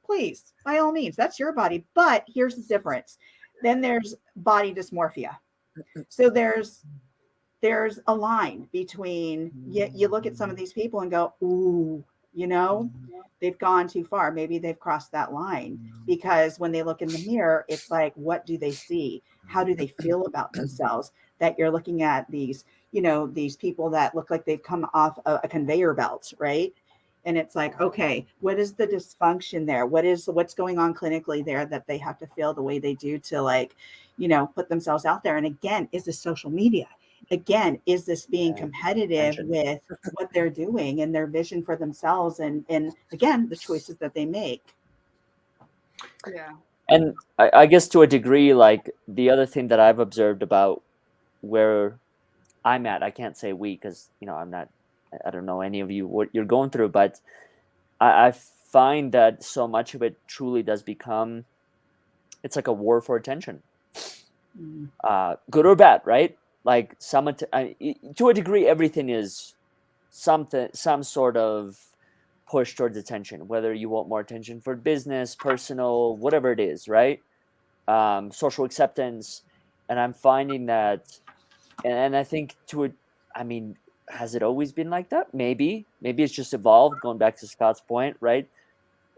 please, by all means, that's your body. But here's the difference. Then there's body dysmorphia. So there's a line between, you look at some of these people and go, ooh, they've gone too far. Maybe they've crossed that line, because when they look in the mirror, it's like, what do they see? How do they feel about themselves? That you're looking at these, these people that look like they've come off a conveyor belt, right? And it's like, okay, what is the dysfunction there? What's going on clinically there that they have to feel the way they do to put themselves out there? And again, is this social media? Again, is this being competitive with what they're doing and their vision for themselves? And again, the choices that they make. Yeah. And I guess to a degree, like the other thing that I've observed about where I'm at, I can't say we, because, I don't know any of you, what you're going through, but I find that so much of it truly does become, it's like a war for attention, good or bad, right? Like to a degree, everything is some sort of push towards attention, whether you want more attention for business, personal, whatever it is, right? Social acceptance. And I'm finding that, and I think has it always been like that? Maybe it's just evolved, going back to Scott's point, right?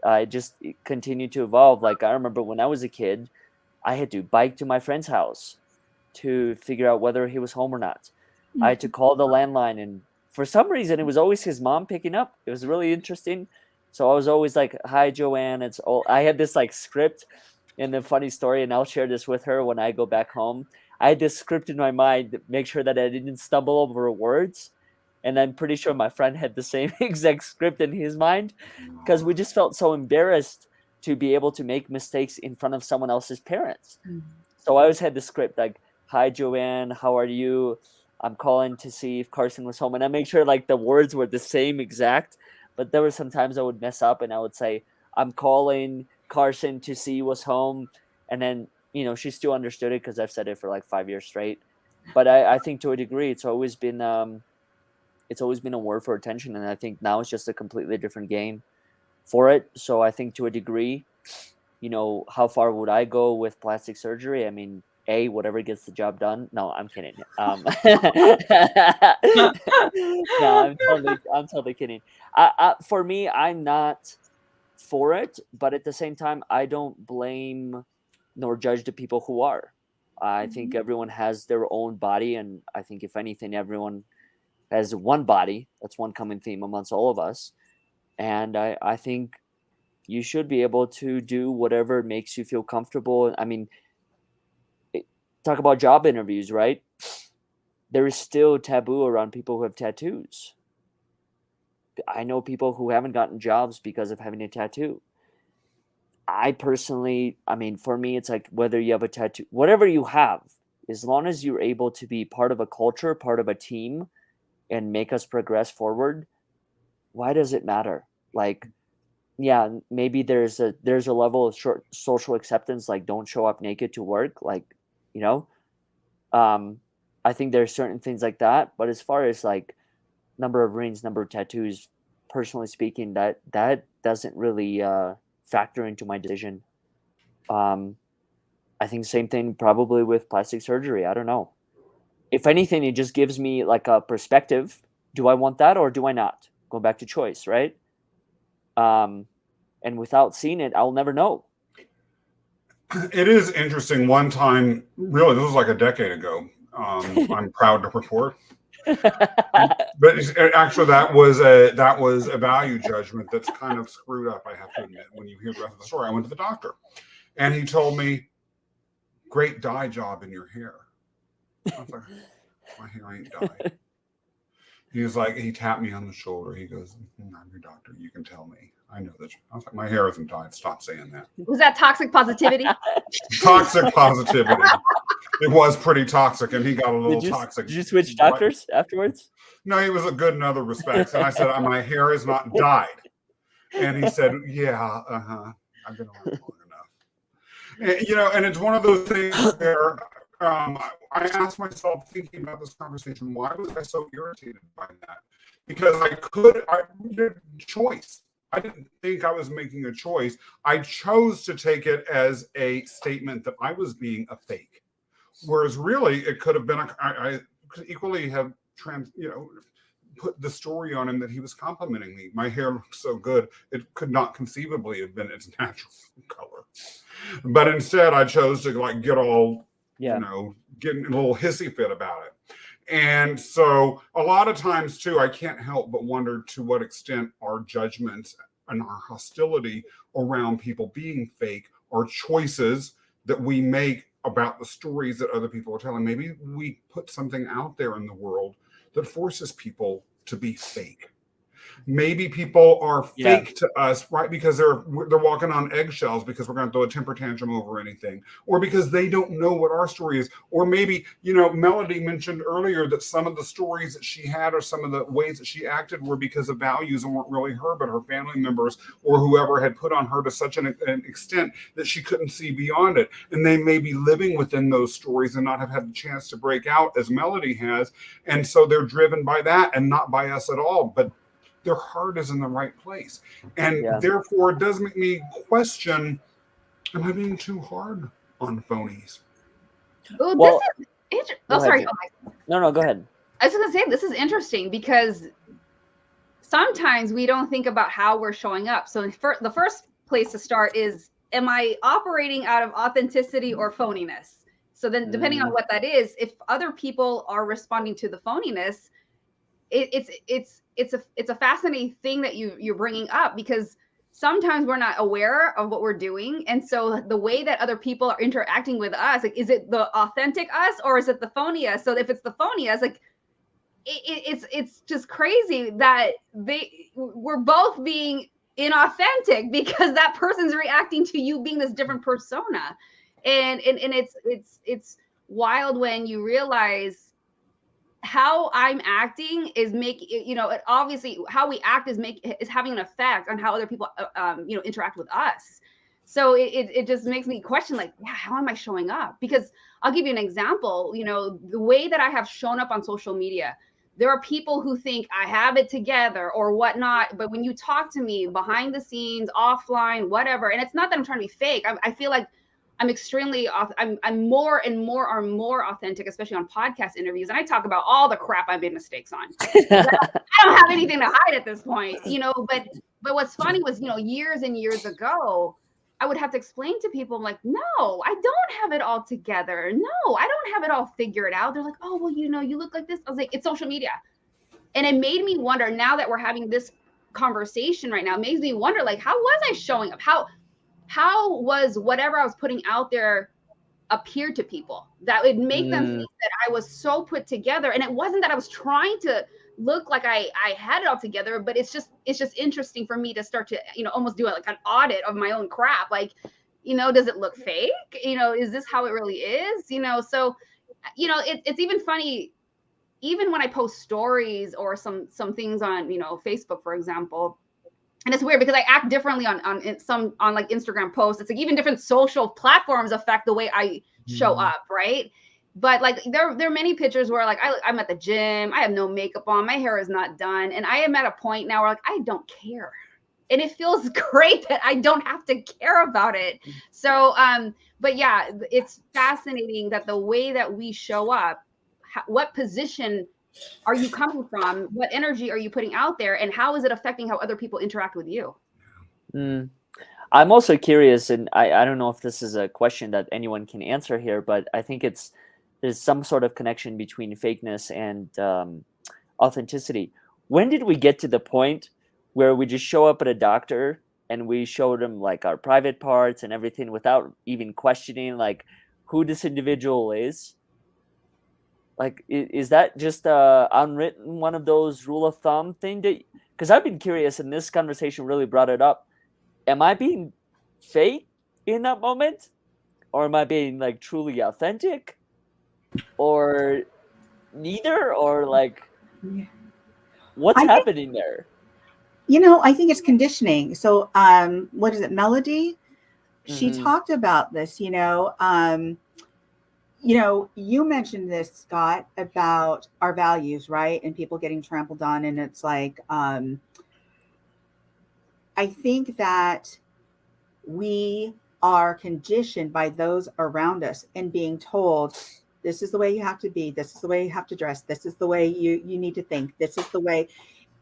It continued to evolve. Like I remember when I was a kid, I had to bike to my friend's house to figure out whether he was home or not. I had to call the landline, and for some reason it was always his mom picking up. It was really interesting. So I was always like, hi Joanne, I had this like script. And the funny story, and I'll share this with her when I go back home, I had this script in my mind to make sure that I didn't stumble over words. And I'm pretty sure my friend had the same exact script in his mind, because we just felt so embarrassed to be able to make mistakes in front of someone else's parents. So I always had the script like, hi Joanne, how are you? I'm calling to see if Carson was home. And I make sure like the words were the same exact, but there were some times I would mess up and I would say, I'm calling Carson to see he was home. And then, she still understood it because I've said it for like 5 years straight. But I think to a degree, it's always been a word for attention. And I think now it's just a completely different game for it. So I think to a degree, how far would I go with plastic surgery? I mean, whatever gets the job done. No, I'm kidding. No, I'm totally kidding. For me, I'm not for it, but at the same time, I don't blame nor judge the people who are. I think everyone has their own body, and I think if anything, everyone has one body. That's one common theme amongst all of us. And I think you should be able to do whatever makes you feel comfortable. I mean, talk about job interviews, right? There is still taboo around people who have tattoos. I know people who haven't gotten jobs because of having a tattoo. I personally, for me, it's like whether you have a tattoo, whatever you have, as long as you're able to be part of a culture, part of a team, and make us progress forward, why does it matter? Like, yeah, maybe there's a level of short social acceptance, like don't show up naked to work, like, I think there's certain things like that. But as far as like number of rings, number of tattoos, personally speaking, that doesn't really factor into my decision. I think same thing probably with plastic surgery. I don't know. If anything, it just gives me like a perspective. Do I want that or do I not? Going back to choice, right? And without seeing it, I'll never know. It is interesting. One time, really, this was like a decade ago. I'm proud to report. But actually, that was a value judgment that's kind of screwed up. I have to admit. When you hear the rest of the story, I went to the doctor, and he told me, "Great dye job in your hair." I was like, "My hair ain't dyed." He was like, he tapped me on the shoulder. He goes, "I'm your doctor. You can tell me. I know that." I was like, "My hair isn't dyed. Stop saying that." Was that toxic positivity? Toxic positivity. It was pretty toxic, and he got a little toxic. Did you switch doctors afterwards? No, he was good in other respects. And I said, "My hair is not dyed." And he said, "Yeah, I've been around long enough." And, and it's one of those things where I asked myself, thinking about this conversation, why was I so irritated by that? Because I did choice. I didn't think I was making a choice. I chose to take it as a statement that I was being a fake. Whereas really, it could have been, I could equally have put the story on him that he was complimenting me. My hair looked so good, it could not conceivably have been its natural color. But instead, I chose to get all, getting a little hissy fit about it. And so a lot of times too, I can't help but wonder to what extent our judgments and our hostility around people being fake are choices that we make about the stories that other people are telling. Maybe we put something out there in the world that forces people to be fake. Maybe people are fake to us, right? Because they're walking on eggshells because we're going to throw a temper tantrum over anything, or because they don't know what our story is. Or maybe, Melody mentioned earlier that some of the stories that she had or some of the ways that she acted were because of values and weren't really her, but her family members or whoever had put on her to such an extent that she couldn't see beyond it. And they may be living within those stories and not have had the chance to break out as Melody has. And so they're driven by that and not by us at all. But their heart is in the right place. And therefore, it does make me question, am I being too hard on phonies? Well, this is sorry. No, go ahead. I was going to say, this is interesting because sometimes we don't think about how we're showing up. So the first place to start is, am I operating out of authenticity or phoniness? So then depending on what that is, if other people are responding to the phoniness, it's a fascinating thing that you're bringing up, because sometimes we're not aware of what we're doing, and so the way that other people are interacting with us, is it the authentic us or is it the phony us? So if it's the phony us, it's just crazy that we're both being inauthentic because that person's reacting to you being this different persona, and it's wild when you realize how I'm acting is obviously how we act is having an effect on how other people interact with us. So it just makes me question, how am I showing up? Because I'll give you an example. The way that I have shown up on social media, there are people who think I have it together or whatnot, but when you talk to me behind the scenes, offline, whatever, and it's not that I'm trying to be fake. I feel like I'm more and more authentic, especially on podcast interviews. And I talk about all the crap I made mistakes on. I don't have anything to hide at this point, but what's funny was, years and years ago, I would have to explain to people, I'm like, no, I don't have it all together. No, I don't have it all figured out. They're like, oh, well, you look like this. I was like, it's social media. And it made me wonder, now that we're having this conversation right now, it makes me wonder, how was I showing up? How was whatever I was putting out there appear to people that would make them think that I was so put together? And it wasn't that I was trying to look like I had it all together, but it's just interesting for me to start to, almost do an audit of my own crap. Does it look fake? Is this how it really is? So, it's even funny, even when I post stories or some things on, Facebook, for example. And it's weird because I act differently on Instagram posts. It's even different social platforms affect the way I show up, right? But there are many pictures where I'm at the gym, I have no makeup on, my hair is not done, and I am at a point now where I don't care, and it feels great that I don't have to care about it. So, but yeah, it's fascinating that the way that we show up, what position are you coming from? What energy are you putting out there? And how is it affecting how other people interact with you? I'm also curious, and I don't know if this is a question that anyone can answer here, but I think there's some sort of connection between fakeness and authenticity. When did we get to the point where we just show up at a doctor and we show them like our private parts and everything without even questioning like who this individual is? Like, is that just a unwritten one of those rule of thumb thing that? Because I've been curious, and this conversation really brought it up. Am I being fake in that moment, or am I being like truly authentic, or neither, or like Yeah. what's I think, happening there? I think it's conditioning. So, what is it, Melody? She Hmm. talked about this, you mentioned this, Scott, about our values, right? And people getting trampled on. And it's like, I think that we are conditioned by those around us and being told, this is the way you have to be. This is the way you have to dress. This is the way you need to think. This is the way.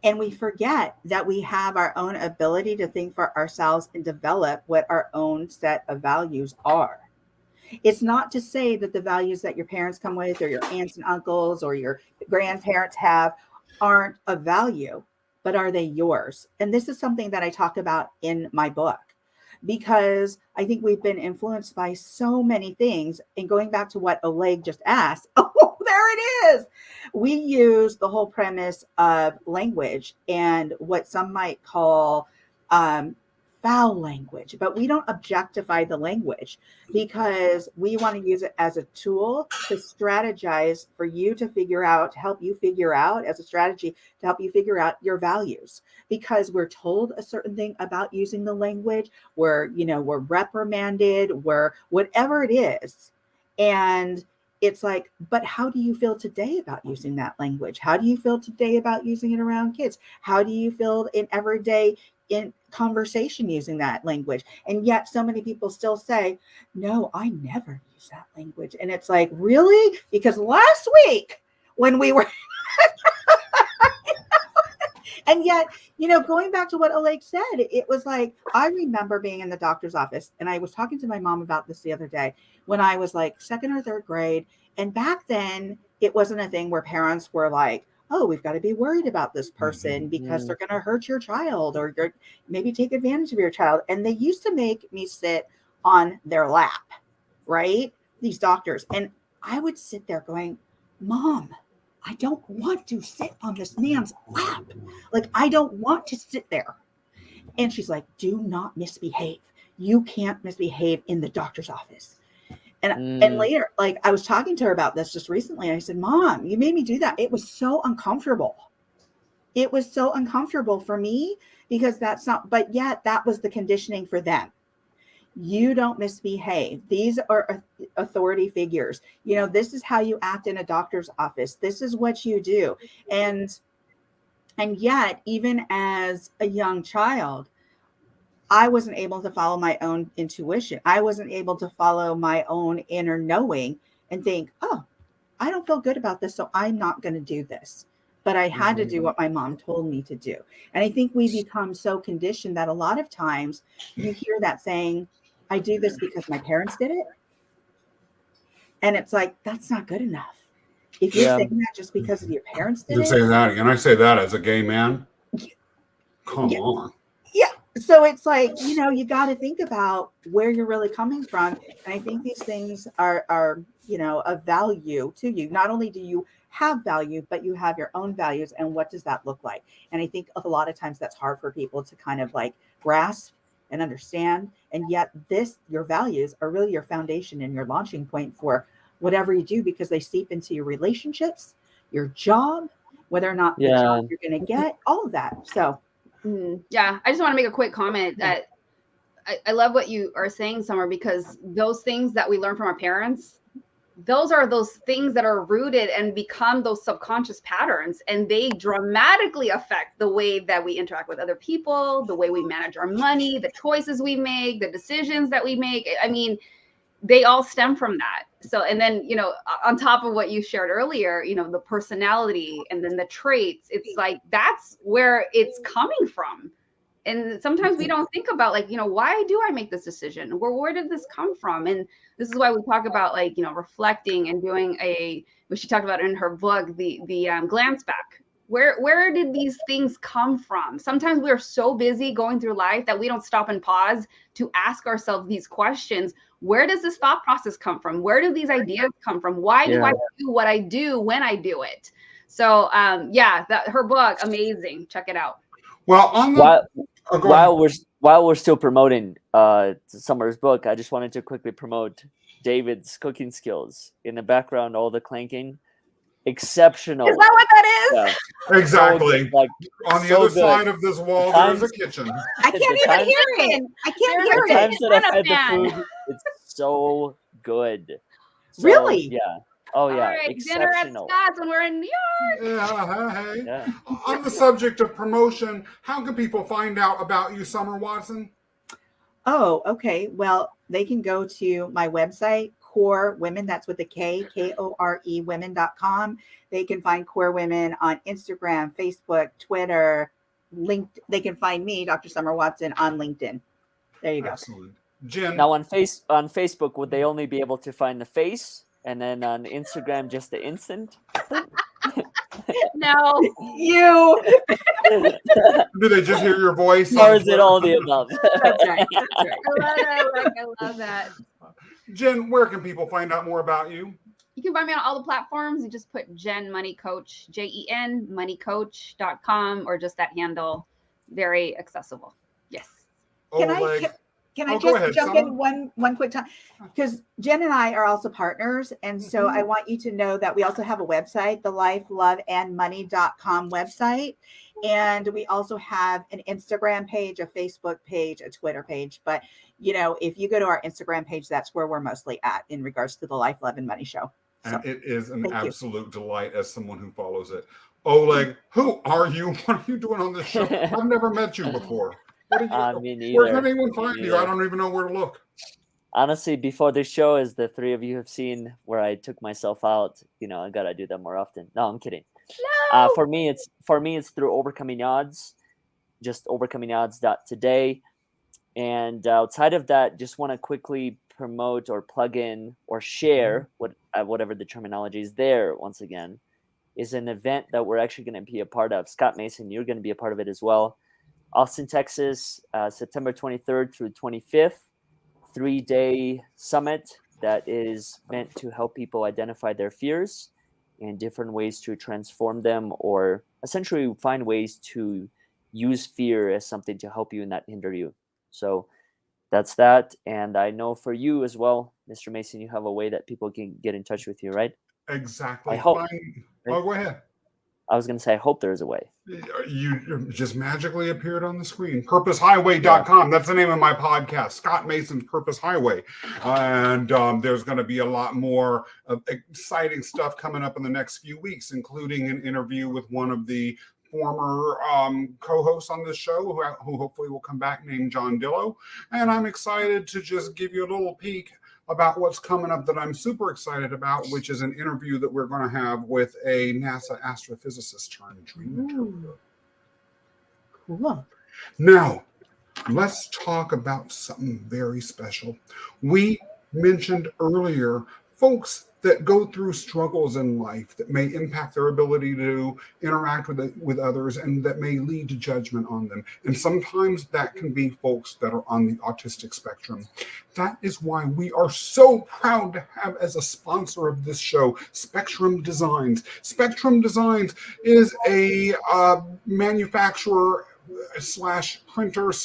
And we forget that we have our own ability to think for ourselves and develop what our own set of values are. It's not to say that the values that your parents come with or your aunts and uncles or your grandparents have aren't of value, but are they yours? And this is something that I talk about in my book because I think we've been influenced by so many things. And going back to what Oleg just asked, oh, there it is. We use the whole premise of language and what some might call foul language, but we don't objectify the language because we want to use it as a tool to strategize for you to figure out, to help you figure out as a strategy to help you figure out your values. Because we're told a certain thing about using the language, we're reprimanded, we're whatever it is. And it's like, but how do you feel today about using that language? How do you feel today about using it around kids? How do you feel in everyday in conversation using that language? And yet so many people still say, no, I never use that language. And it's like, really? Because last week when we were and yet, going back to what Oleg said, it was like, I remember being in the doctor's office and I was talking to my mom about this the other day when I was like second or third grade. And back then it wasn't a thing where parents were like, oh, we've got to be worried about this person because they're going to hurt your child or maybe take advantage of your child. And they used to make me sit on their lap, right? These doctors. And I would sit there going, Mom, I don't want to sit on this man's lap. Like, I don't want to sit there. And she's like, do not misbehave. You can't misbehave in the doctor's office. And later, like I was talking to her about this just recently, and I said, Mom, you made me do that. It was so uncomfortable. It was so uncomfortable for me because that's not, but yet that was the conditioning for them. You don't misbehave. These are authority figures. This is how you act in a doctor's office. This is what you do. And yet, even as a young child, I wasn't able to follow my own intuition. I wasn't able to follow my own inner knowing and think, oh, I don't feel good about this, so I'm not going to do this. But I had to do what my mom told me to do. And I think we become so conditioned that a lot of times you hear that saying, I do this because my parents did it. And it's like, that's not good enough. If you're saying that just because your parents did You it. say that again. I say that as a gay man. Come on. Yeah. So it's like, you got to think about where you're really coming from. And I think these things are of value to you. Not only do you have value, but you have your own values. And what does that look like? And I think a lot of times that's hard for people to kind of like grasp and understand. And yet your values are really your foundation and your launching point for whatever you do, because they seep into your relationships, your job, whether or not the job you're going to get, all of that. So yeah, I just want to make a quick comment that I love what you are saying, Summer, because those things that we learn from our parents, those are those things that are rooted and become those subconscious patterns, and they dramatically affect the way that we interact with other people, the way we manage our money, the choices we make, the decisions that we make. I mean, they all stem from that. So, and then, on top of what you shared earlier, the personality and then the traits, it's like, that's where it's coming from. And sometimes we don't think about like, why do I make this decision? Where did this come from? And this is why we talk about like, reflecting and doing what she talked about in her book, the glance back. Where did these things come from? Sometimes we're so busy going through life that we don't stop and pause to ask ourselves these questions. Where does this thought process come from? Where do these ideas come from? Why do I do what I do when I do it? So her book, amazing. Check it out. Well, on the while we're still promoting Summer's book, I just wanted to quickly promote David's cooking skills. In the background, all the clanking, exceptional. Is that what that is? Yeah. Exactly. So, like, on the other side of this wall, there's a kitchen. I can't even hear it. I can't hear the it. times that I've had the food, it's so good. So, Really? Yeah. Oh yeah. All right, dinner at Scott's when we're in New York. Hey. Yeah. On the subject of promotion, how can people find out about you, Summer Watson? Oh, okay. Well, they can go to my website, Core Women, that's with a K, K-O-R-E women.com. They can find Core Women on Instagram, Facebook, Twitter, LinkedIn. They can find me, Dr. Summer Watson, on LinkedIn. There you go. Excellent. Jen. Now on Facebook, would they only be able to find the face? And then on Instagram, just the instant? No. You. Do they just hear your voice? Or is it all the above? That's right. That's right. I love that. Jen, where can people find out more about you? You can find me on all the platforms. You just put Jen Money Coach, Jen moneycoach.com, or just that handle. Very accessible. Yes. Can I just jump in one quick time? Because Jen and I are also partners. And so I want you to know that we also have a website, the lifeloveandmoney.com website. And we also have an Instagram page, a Facebook page, a Twitter page. But, if you go to our Instagram page, that's where we're mostly at in regards to the Life, Love, and Money show. So, and it is an absolute delight as someone who follows it. Oleg, who are you? What are you doing on this show? I've never met you before. Where can anyone find you? I don't even know where to look. Honestly, before this show, as the three of you have seen where I took myself out, I gotta do that more often. No, I'm kidding. No! For me, it's through Overcoming Odds, just overcomingodds.today. And outside of that, just want to quickly promote or plug in or share whatever the terminology is there. Once again, is an event that we're actually going to be a part of. Scott Mason, you're going to be a part of it as well. Austin, Texas, September 23rd through 25th, 3-day summit that is meant to help people identify their fears and different ways to transform them, or essentially find ways to use fear as something to help you and not hinder you. So that's that. And I know for you as well, Mr. Mason, you have a way that people can get in touch with you, right? Exactly. I hope. Go ahead. I was going to say, I hope there's a way. You just magically appeared on the screen. PurposeHighway.com. That's the name of my podcast, Scott Mason's Purpose Highway. And there's going to be a lot more exciting stuff coming up in the next few weeks, including an interview with one of the former co-hosts on this show who hopefully will come back, named John Dillow. And I'm excited to just give you a little peek about what's coming up that I'm super excited about, which is an interview that we're going to have with a NASA astrophysicist turned dream interviewer. Cool. Now, let's talk about something very special. We mentioned earlier folks that go through struggles in life that may impact their ability to interact with others and that may lead to judgment on them. And sometimes that can be folks that are on the autistic spectrum. That is why we are so proud to have as a sponsor of this show, Spectrum Designs. Spectrum Designs is a manufacturer / printer /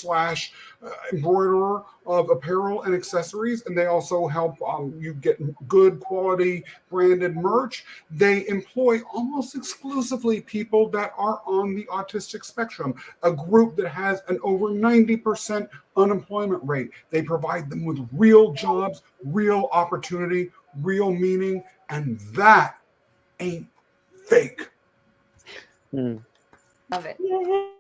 embroiderer of apparel and accessories, and they also help you get good quality branded merch. They employ almost exclusively people that are on the autistic spectrum, a group that has an over 90% unemployment rate. They provide them with real jobs, real opportunity, real meaning, and that ain't fake. Love it. Yeah.